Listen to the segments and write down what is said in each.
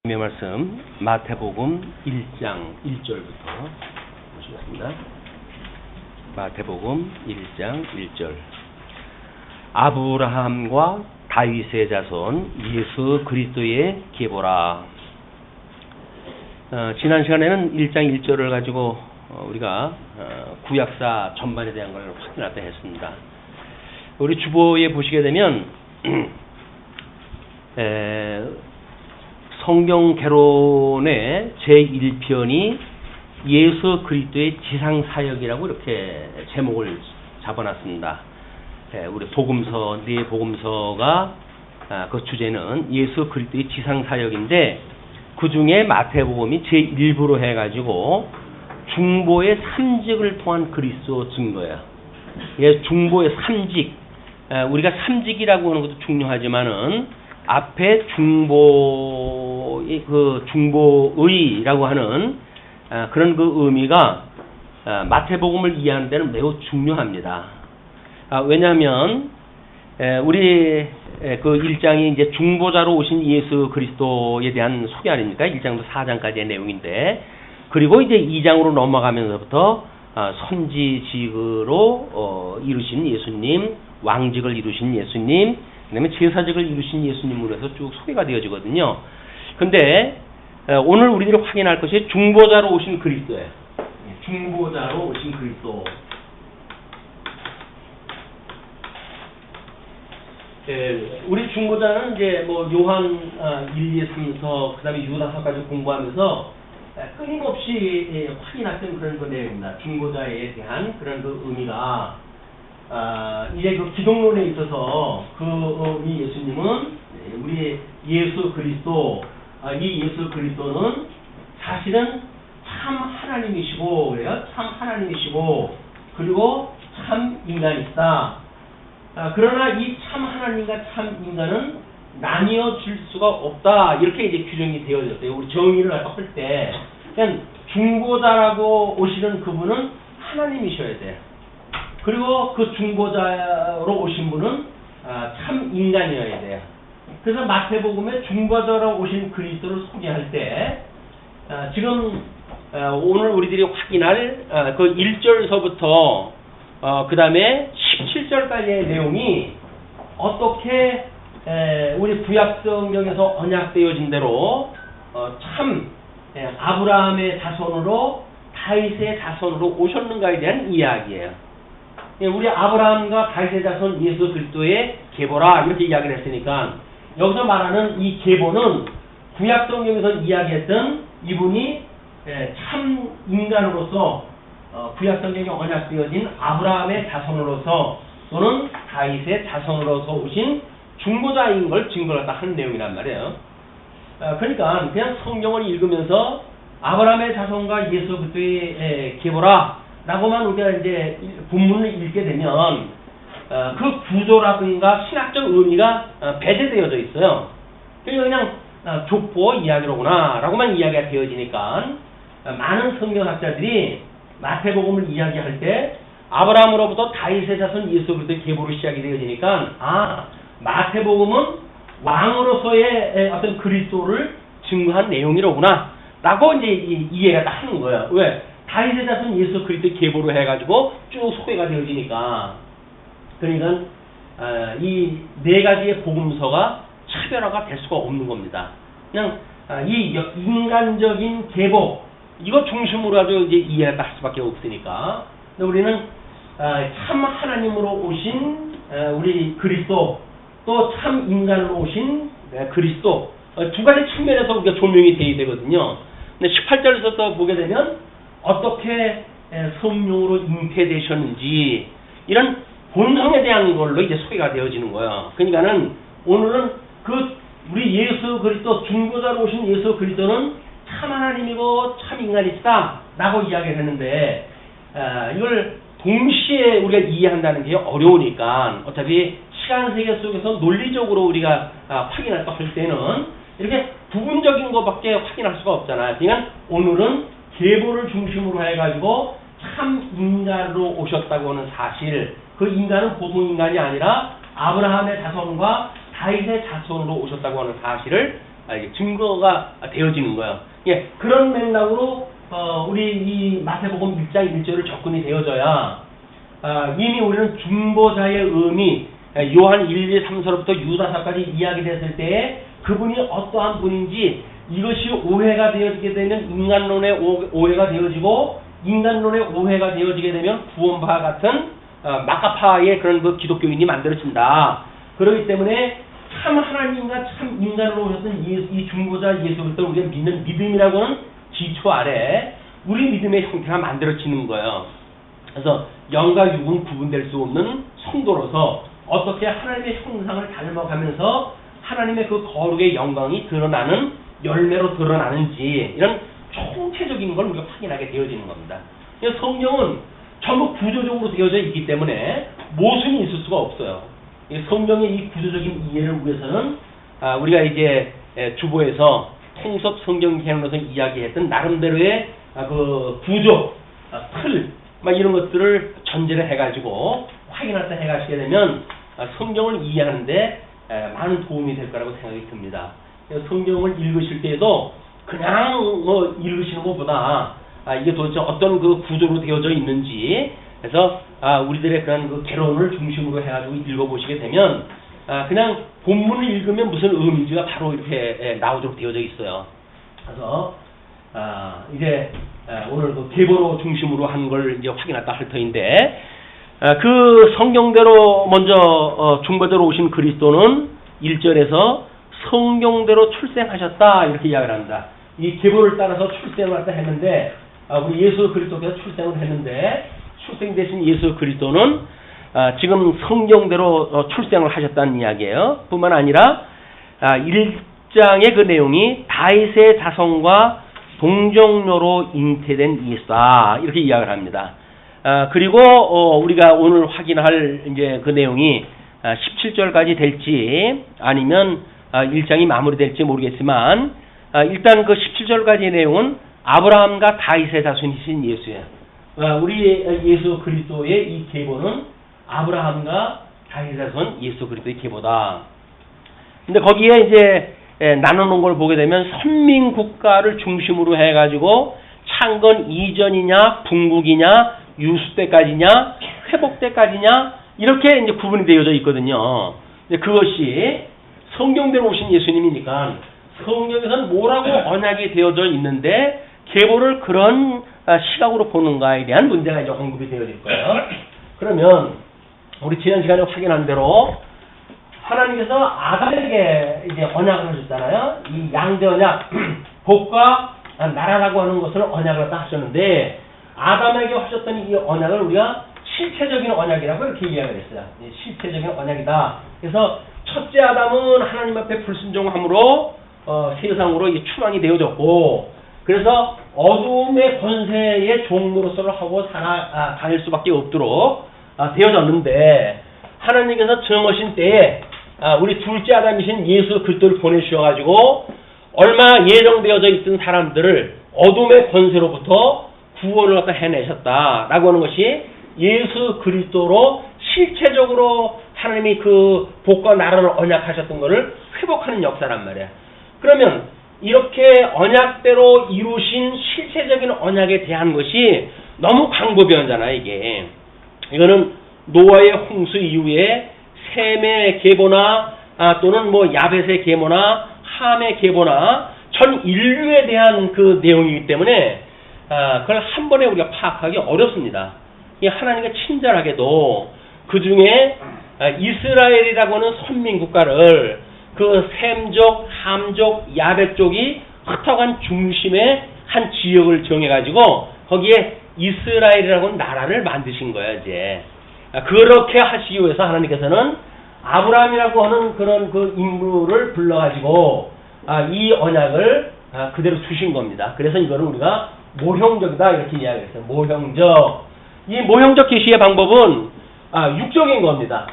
하나님의 말씀 마태복음 1장 1절부터 보시겠습니다. 마태복음 1장 1절. 아브라함과 다윗의 자손 예수 그리스도의 계보라. 지난 시간에는 1장 1절을 가지고 우리가 구약사 전반에 대한 걸 확인하다 했습니다. 우리 주보에 보시게 되면 성경 개론의 제1편이 예수 그리스도의 지상사역이라고 이렇게 제목을 잡아놨습니다. 우리 복음서, 네 복음서가 그 주제는 예수 그리스도의 지상사역인데 그 중에 마태복음이 제1부로 해가지고 중보의 삼직을 통한 그리스도 증거야. 중보의 삼직, 우리가 삼직이라고 하는 것도 중요하지만은 앞에 중보의라고 하는 그런 그 의미가 마태복음을 이해하는 데는 매우 중요합니다. 왜냐하면 우리 그 1장이 이제 중보자로 오신 예수 그리스도에 대한 소개 아닙니까? 1장부터 4장까지의 내용인데, 그리고 이제 2장으로 넘어가면서부터 선지직으로 이루신 예수님, 왕직을 이루신 예수님, 그 다음에 제사직을 이루신 예수님으로 해서 쭉 소개가 되어지거든요. 근데 오늘 우리들이 확인할 것이 중보자로 오신 그리스도예요. 중보자로 오신 그리스도. 우리 중보자는 이제 뭐 요한 1, 2, 3서 그 다음에 유다서까지 공부하면서 끊임없이 확인했던 그런 그 내용입니다. 중보자에 대한 그런 그 의미가 이제 그 기독론에 있어서 이 예수님은 우리 예수 그리스도, 이 예수 그리스도는 사실은 참 하나님이시고, 그래요. 참 하나님이시고, 그리고 참 인간이시다. 그러나 이 참 하나님과 참 인간은 나뉘어질 수가 없다. 이렇게 이제 규정이 되어졌어요. 우리 정의를 할 때. 그냥 중보자라고 오시는 그분은 하나님이셔야 돼요. 그리고 그 중보자로 오신 분은 참 인간이어야 돼요. 그래서 마태복음에 중보자로 오신 그리스도를 소개할 때 지금 오늘 우리들이 확인할 그 1절서부터 그 다음에 17절까지의 내용이 어떻게 우리 구약성경에서 언약되어진 대로 참 아브라함의 자손으로 다윗의 자손으로 오셨는가에 대한 이야기예요. 우리 아브라함과 다윗의 자손 예수 그리스도의 계보라 이렇게 이야기를 했으니까 여기서 말하는 이 계보는 구약성경에서 이야기했던 이분이 참 인간으로서 구약성경에 언약되어진 아브라함의 자손으로서 또는 다윗의 자손으로서 오신 중보자인 걸 증거를 딱 하는 내용이란 말이에요. 그러니까 그냥 성경을 읽으면서 아브라함의 자손과 예수 그리스도의 계보라 라고만 우리가 이제 본문을 읽게 되면 그 구조라든가 신학적 의미가 배제되어져 있어요. 그냥 족보 이야기로구나 라고만 이야기가 되어지니까 많은 성경학자들이 마태복음을 이야기할 때 아브라함으로부터 다윗의 자손 예수 그리스도의 계보로 시작이 되어지니까 마태복음은 왕으로서의 어떤 그리스도를 증거한 내용이로구나 라고 이제 이해가 다 하는 거예요. 왜? 다윗의 자손 예수 그리스도의 계보로 해가지고 쭉 소개가 되어지니까. 그러니까 이 네 가지의 복음서가 차별화가 될 수가 없는 겁니다. 그냥 이 인간적인 계보 이거 중심으로 가지고 이제 이해를 할 수밖에 없으니까. 근데 우리는 참 하나님으로 오신 우리 그리스도 또 참 인간으로 오신 그리스도 두 가지 측면에서 우리가 조명이 돼야 되거든요. 근데 18절에서 보게 되면 어떻게 성령으로 잉태되셨는지 이런 본성에 대한 걸로 이제 소개가 되어지는 거예요. 그러니까는 오늘은 우리 예수 그리스도 중보자로 오신 예수 그리스도는 참 하나님이고 참 인간이시다라고 이야기를 했는데 이걸 동시에 우리가 이해한다는 게 어려우니까 어차피 시간 세계 속에서 논리적으로 우리가 확인할 거 할 때는 이렇게 부분적인 것밖에 확인할 수가 없잖아요. 그러니까 오늘은 계보를 중심으로 해가지고 참 인간으로 오셨다고 하는 사실, 그 인간은 보통 인간이 아니라 아브라함의 자손과 다윗의 자손으로 오셨다고 하는 사실을 증거가 되어지는 거예요. 예, 그런 맥락으로 우리 이 마태복음 1장 1절을 접근이 되어져야 이미 우리는 중보자의 의미 요한 1, 2, 3서로부터 유다서까지 이야기됐을 때에 그분이 어떠한 분인지 이것이 오해가 되어지게 되면 인간론의 오해가 되어지고 인간론의 오해가 되어지게 되면 구원파 같은 마카파의 그런 그 기독교인이 만들어진다. 그렇기 때문에 참 하나님과 참 인간으로 오셨던 이 중보자 예수 그리스도를 우리가 믿는 믿음이라고 하는 기초 아래 우리 믿음의 형태가 만들어지는 거예요. 그래서 영과 육은 구분될 수 없는 성도로서 어떻게 하나님의 형상을 닮아가면서 하나님의 그 거룩의 영광이 드러나는 열매로 드러나는지 이런 총체적인 걸 우리가 확인하게 되어지는 겁니다. 성경은 전부 구조적으로 되어져 있기 때문에 모순이 있을 수가 없어요. 성경의 이 구조적인 이해를 위해서는 우리가 이제 주보에서 통섭 성경 개념으로서 이야기했던 나름대로의 그 구조, 틀, 막 이런 것들을 전제를 해가지고 확인할 때 해가시게 되면 성경을 이해하는데 많은 도움이 될 거라고 생각이 듭니다. 성경을 읽으실 때에도 그냥 뭐 읽으시는 것보다 이게 도대체 어떤 그 구조로 되어져 있는지 그래서 우리들의 그런 그 개론을 중심으로 해가지고 읽어보시게 되면 그냥 본문을 읽으면 무슨 의미인지가 바로 이렇게 나오도록 되어져 있어요. 그래서 이제 오늘 그 계보로 중심으로 한 걸 이제 확인했다 할 터인데 그 성경대로 먼저 중보자로 오신 그리스도는 1절에서 성경대로 출생하셨다 이렇게 이야기를 합니다. 이 계보를 따라서 출생을 했다 했는데 우리 예수 그리스도께서 출생을 했는데 출생되신 예수 그리스도는 지금 성경대로 출생을 하셨다는 이야기예요. 뿐만 아니라 1장의 그 내용이 다윗의 자손과 동정녀로 잉태된 예수다 이렇게 이야기를 합니다. 그리고 우리가 오늘 확인할 이제 그 내용이 17절까지 될지 아니면 1장이 마무리될지 모르겠지만 일단 그 17절까지의 내용은 아브라함과 다윗의 자손이신 예수예요. 우리 예수 그리스도의 이 계보는 아브라함과 다윗의 자손 예수 그리스도의 계보다. 근데 거기에 이제 나눠놓은 걸 보게 되면 선민국가를 중심으로 해가지고 창건 이전이냐 분국이냐 유수 때까지냐 회복 때까지냐 이렇게 이제 구분이 되어져 있거든요. 근데 그것이 성경대로 오신 예수님이니까 성경에서는 뭐라고 언약이 되어져 있는데 계보를 그런 시각으로 보는가에 대한 문제가 이제 언급이 되어질 거예요. 그러면 우리 지난 시간에 확인한 대로 하나님께서 아담에게 이제 언약을 하셨잖아요. 이 양대 언약, 복과 나라라고 하는 것을 언약을 하셨는데 아담에게 하셨던 이 언약을 우리가 실체적인 언약이라고 이렇게 이야기를 했어요. 실체적인 언약이다. 그래서 첫째 아담은 하나님 앞에 불순종함으로 세상으로 추방이 되어졌고 그래서 어둠의 권세의 종로로서 하고 다닐 수밖에 없도록 되어졌는데 하나님께서 정하신 때에 우리 둘째 아담이신 예수 그리스도를 보내주셔가지고 얼마 예정되어져 있던 사람들을 어둠의 권세로부터 구원을 갖다 해내셨다라고 하는 것이 예수 그리스도로 실체적으로 하나님이 그 복과 나라를 언약하셨던 것을 회복하는 역사란 말이야. 그러면 이렇게 언약대로 이루신 실체적인 언약에 대한 것이 너무 광범위하잖아 이게. 이거는 노아의 홍수 이후에 셈의 계보나 또는 뭐 야벳의 계보나 함의 계보나 전 인류에 대한 그 내용이기 때문에 그걸 한 번에 우리가 파악하기 어렵습니다. 이 하나님과 친절하게도 그 중에 이스라엘이라고 하는 선민국가를 그 셈족, 함족, 야벳족이 흩어간 중심의 한 지역을 정해가지고 거기에 이스라엘이라고 하는 나라를 만드신 거예요, 이제. 그렇게 하시기 위해서 하나님께서는 아브라함이라고 하는 그런 그 인물을 불러가지고 이 언약을 그대로 주신 겁니다. 그래서 이거는 우리가 모형적이다 이렇게 이야기했어요. 모형적. 이 모형적 계시의 방법은 육적인 겁니다.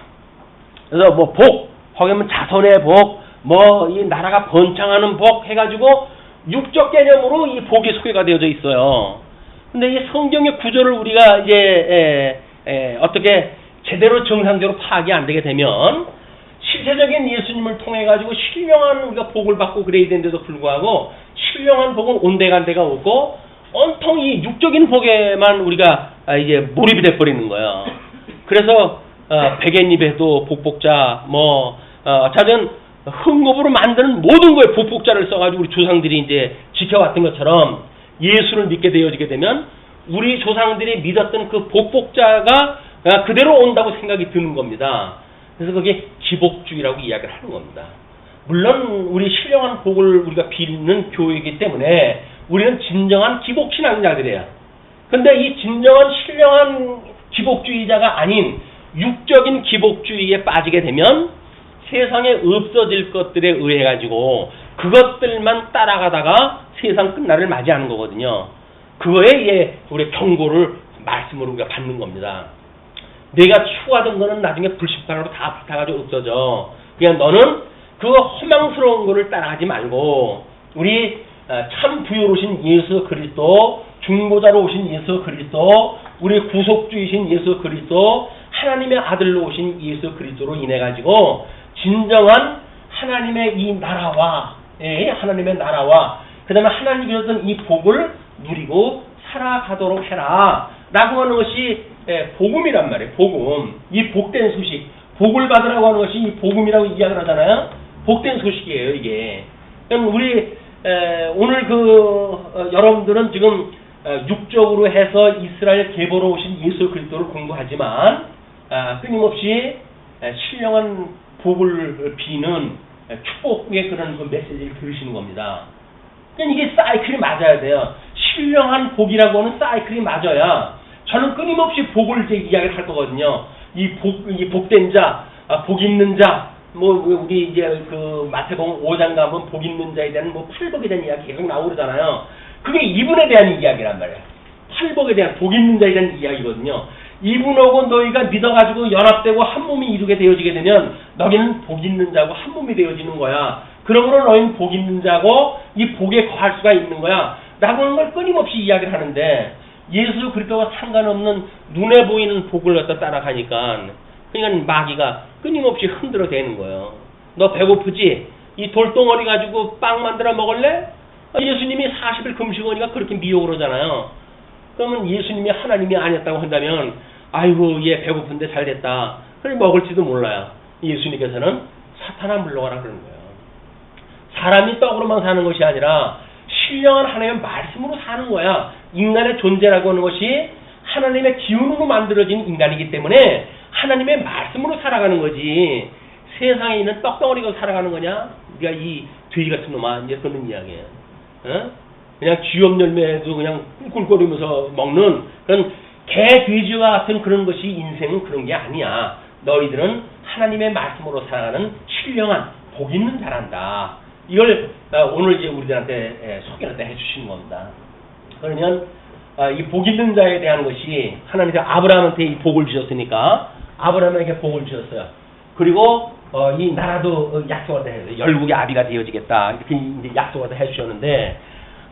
그래서 뭐 복, 거기면 자손의 복, 뭐 이 나라가 번창하는 복 해가지고 육적 개념으로 이 복이 소개가 되어져 있어요. 근데 이 성경의 구조를 우리가 이제 어떻게 제대로 정상적으로 파악이 안 되게 되면 실체적인 예수님을 통해 가지고 신령한 우리가 복을 받고 그래야 되는데도 불구하고 신령한 복은 온데간데가 없고 온통 이 육적인 복에만 우리가 이제 몰입이 돼 버리는 거예요. 그래서 백엔잎에도 복복자 어차피 흙업으로 만드는 모든 거에 복복자를 써가지고 우리 조상들이 이제 지켜왔던 것처럼 예수를 믿게 되어지게 되면 우리 조상들이 믿었던 그 복복자가 그대로 온다고 생각이 드는 겁니다. 그래서 그게 기복주의라고 이야기를 하는 겁니다. 물론 우리 신령한 복을 우리가 빌는 교회이기 때문에 우리는 진정한 기복신앙자들이에요. 근데 이 진정한 신령한 기복주의자가 아닌 육적인 기복주의에 빠지게 되면 세상에 없어질 것들에 의해 가지고 그것들만 따라가다가 세상 끝날을 맞이하는 거거든요. 그거에 우리 경고를 말씀으로 우리가 받는 겁니다. 내가 추구하던 거는 나중에 불신판으로 다 불타가지고 없어져. 그냥 너는 그 허망스러운 거를 따라가지 말고 우리 참 부요로우신 예수 그리스도, 중보자로 오신 예수 그리스도, 우리 구속주이신 예수 그리스도, 하나님의 아들로 오신 예수 그리스도로 인해 가지고 진정한 하나님의 이 나라와 하나님의 나라와 그 다음에 하나님이 주셨던 이 복을 누리고 살아가도록 해라 라고 하는 것이 복음이란 말이에요. 복음. 이 복된 소식, 복을 받으라고 하는 것이 이 복음이라고 이야기를 하잖아요. 복된 소식이에요 이게. 그럼 우리 오늘 여러분들은 지금 육적으로 해서 이스라엘 계보로 오신 예수 그리스도를 공부하지만 끊임없이 신령한 복을 비는 축복의 그런 그 메시지를 들으시는 겁니다. 그러니까 이게 사이클이 맞아야 돼요. 신령한 복이라고 하는 사이클이 맞아야 저는 끊임없이 복을 이제 이야기를 할 거거든요. 이 복된 자, 복 있는 자, 우리 이제 마태복음 5장 가면 복 있는 자에 대한 팔복에 대한 이야기 계속 나오잖아요. 그게 이분에 대한 이야기란 말이에요. 팔복에 대한 복 있는 자에 대한 이야기거든요. 이분하고 너희가 믿어가지고 연합되고 한 몸이 이루게 되어지게 되면 너희는 복 있는 자고 한 몸이 되어지는 거야. 그러므로 너희는 복 있는 자고 이 복에 거할 수가 있는 거야. 라고 하는 걸 끊임없이 이야기를 하는데 예수 그리스도와 상관없는 눈에 보이는 복을 갖다 따라가니까 그러니까 마귀가 끊임없이 흔들어대는 거예요. 너 배고프지? 이 돌덩어리 가지고 빵 만들어 먹을래? 예수님이 40일 금식하니까 그렇게 미혹을 하잖아요. 그러면 예수님이 하나님이 아니었다고 한다면 아이고 얘 배고픈데 잘됐다. 그래 먹을지도 몰라요. 예수님께서는 사탄아 물러가라 그러는 거예요. 사람이 떡으로만 사는 것이 아니라 신령한 하나님의 말씀으로 사는 거야. 인간의 존재라고 하는 것이 하나님의 기운으로 만들어진 인간이기 때문에 하나님의 말씀으로 살아가는 거지. 세상에 있는 떡덩어리가 살아가는 거냐? 네가 이 돼지 같은 놈아. 이제 그런 이야기예요. 어? 그냥 쥐염 열매도 그냥 꿀꿀거리면서 먹는 그런 개, 돼지와 같은 그런 것이 인생은 그런 게 아니야. 너희들은 하나님의 말씀으로 살아가는 신령한 복 있는 자란다. 이걸 오늘 이제 우리들한테 소개를 해주시는 겁니다. 그러면 이 복 있는 자에 대한 것이 하나님께서 아브라함한테 이 복을 주셨으니까 아브라함에게 복을 주셨어요. 그리고 이 나라도 약속을 다 해요. 열국의 아비가 되어지겠다. 이렇게 이제 약속을 다 해주셨는데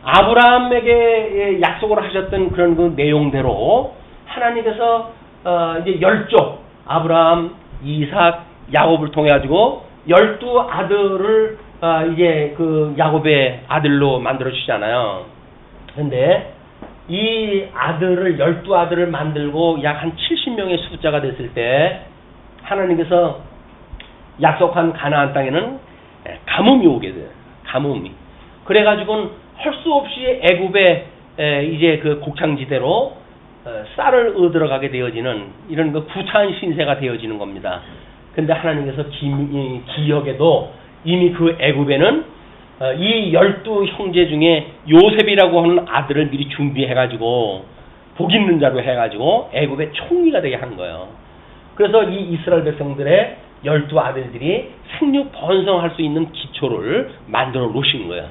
아브라함에게 약속을 하셨던 그런 그 내용대로 하나님께서 이제 10족 아브라함, 이삭, 야곱을 통해 가지고 12아들을 이제 그 야곱의 아들로 만들어 주시잖아요. 그런데 이 아들을 12아들을 만들고 약 한 70명의 숫자가 됐을 때 하나님께서 약속한 가나안 땅에는 가뭄이 오게 돼요. 가뭄이. 그래가지고는 할 수 없이 애굽의 이제 그 곡창지대로 쌀을 얻으러 가게 되어지는 이런 그 구차한 신세가 되어지는 겁니다. 근데 하나님께서 기억에도 이미 그 애굽에는 이 12형제 중에 요셉이라고 하는 아들을 미리 준비해가지고 복 있는 자로 해가지고 애굽의 총리가 되게 한 거예요. 그래서 이 이스라엘 백성들의 12아들들이 생육 번성할 수 있는 기초를 만들어 놓으신 거예요.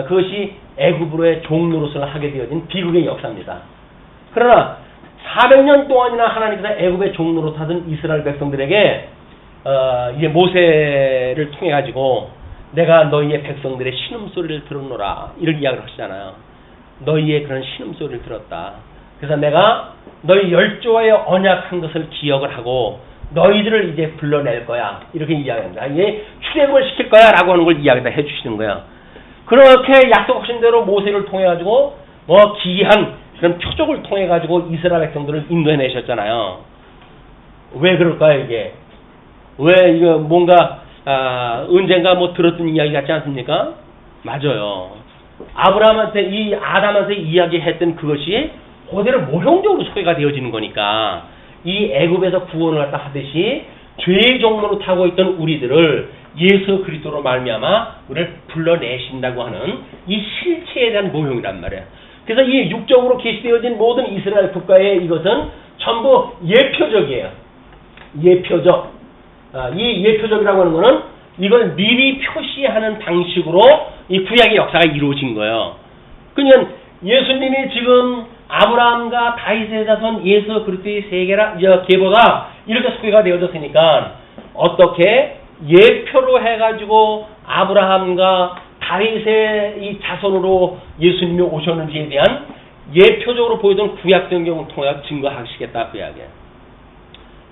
그것이 애굽으로의 종노릇을 하게 되어진 비극의 역사입니다. 그러나 400년 동안이나 하나님께서 애굽의 종노릇 하던 이스라엘 백성들에게 이제 모세를 통해 가지고 내가 너희의 백성들의 신음소리를 들었노라 이런 이야기를 하시잖아요. 너희의 그런 신음소리를 들었다. 그래서 내가 너희 열조와의 언약한 것을 기억을 하고 너희들을 이제 불러낼 거야. 이렇게 이야기합니다. 이제 출애굽을 시킬 거야 라고 하는 걸 이야기다 해주시는 거야. 그렇게 약속하신 대로 모세를 통해 가지고 뭐 기이한 그런 표적을 통해 가지고 이스라엘 백성들을 인도해내셨잖아요. 왜 그럴까요 이게? 왜 이거 뭔가 언젠가 뭐 들었던 이야기 같지 않습니까? 맞아요. 아브라함한테 이 아담한테 이야기했던 그것이 그대로 모형적으로 소개가 되어지는 거니까 이 애굽에서 구원을 갖다 하듯이 죄의 종로로 타고 있던 우리들을 예수 그리스도로 말미암아 우리를 불러내신다고 하는 이 실체에 대한 모형이란 말이에요. 그래서 이 육적으로 계시되어진 모든 이스라엘 국가의 이것은 전부 예표적이에요. 예표적. 이 예표적이라고 하는 것은 이걸 미리 표시하는 방식으로 이 구약의 역사가 이루어진 거예요. 그러니까 예수님이 지금 아브라함과 다윗의 자손 예수 그리스도의 계보다 이렇게 소개가 되어졌으니까 어떻게 예표로 해가지고 아브라함과 다윗의 이 자손으로 예수님이 오셨는지에 대한 예표적으로 보여준 구약 성경을 통해 증거하시겠다 그 이야기예요.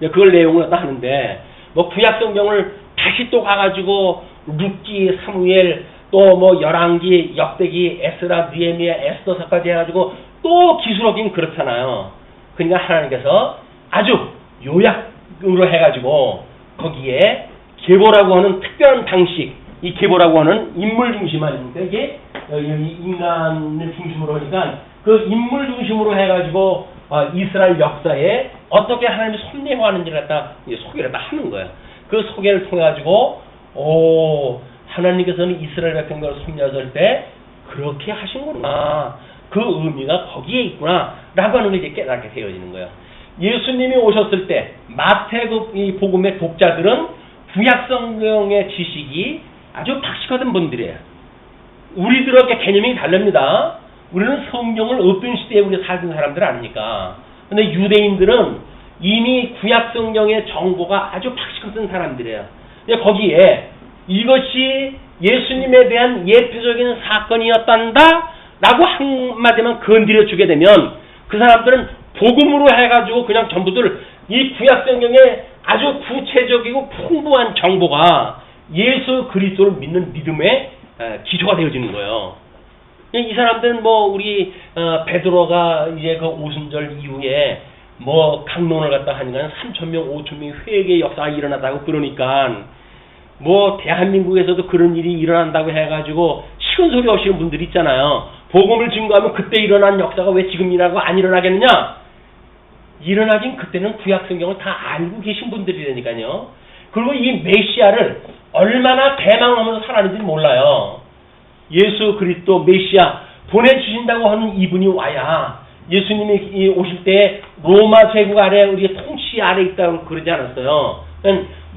그걸 내용을 하는데 뭐 구약 성경을 다시 또 가가지고 룻기, 사무엘, 또 뭐 열왕기, 역대기, 에스라, 느헤미야, 에스더서까지 해가지고 또 기술하긴 그렇잖아요. 그러니까 하나님께서 아주 요약으로 해가지고 거기에 계보라고 하는 특별한 방식, 이 계보라고 하는 인물 중심 아닙니까? 이게 인간을 중심으로 하니까 그 인물 중심으로 해가지고 이스라엘 역사에 어떻게 하나님이 섭리하는지를 갖다 소개를 다 하는 거예요. 그 소개를 통해 가지고 하나님께서는 이스라엘 백성들을 섭리하실 때 그렇게 하신구나. 그 의미가 거기에 있구나. 라고 하는 걸 이제 깨닫게 되어지는 거예요. 예수님이 오셨을 때 마태복 이 복음의 독자들은 구약 성경의 지식이 아주 박식하던 분들이에요. 우리들에게 개념이 다릅니다. 우리는 성경을 없던 시대에 우리 살던 사람들 아닙니까? 근데 유대인들은 이미 구약 성경의 정보가 아주 박식하던 사람들이에요. 근데 거기에 이것이 예수님에 대한 예표적인 사건이었단다 라고 한마디만 건드려 주게 되면 그 사람들은 복음으로 해가지고 그냥 전부들 이 구약 성경의 아주 구체적이고 풍부한 정보가 예수 그리스도를 믿는 믿음의 기초가 되어지는 거예요. 이 사람들은 뭐 우리 베드로가 이제 그 오순절 이후에 뭐 강론을 갖다 하니까 3,000명, 5,000명 회개의 역사가 일어났다고 그러니까 뭐 대한민국에서도 그런 일이 일어난다고 해가지고 쉬운 소리 하시는 분들이 있잖아요. 복음을 증거하면 그때 일어난 역사가 왜 지금 일어나고 안 일어나겠느냐? 일어나긴 그때는 구약 성경을 다 알고 계신 분들이라니까요. 그리고 이 메시아를 얼마나 대망하면서 살았는지 몰라요. 예수 그리스도 메시아 보내주신다고 하는 이분이 와야 예수님이 오실 때 로마 제국 아래 우리의 통치 아래 있다고 그러지 않았어요.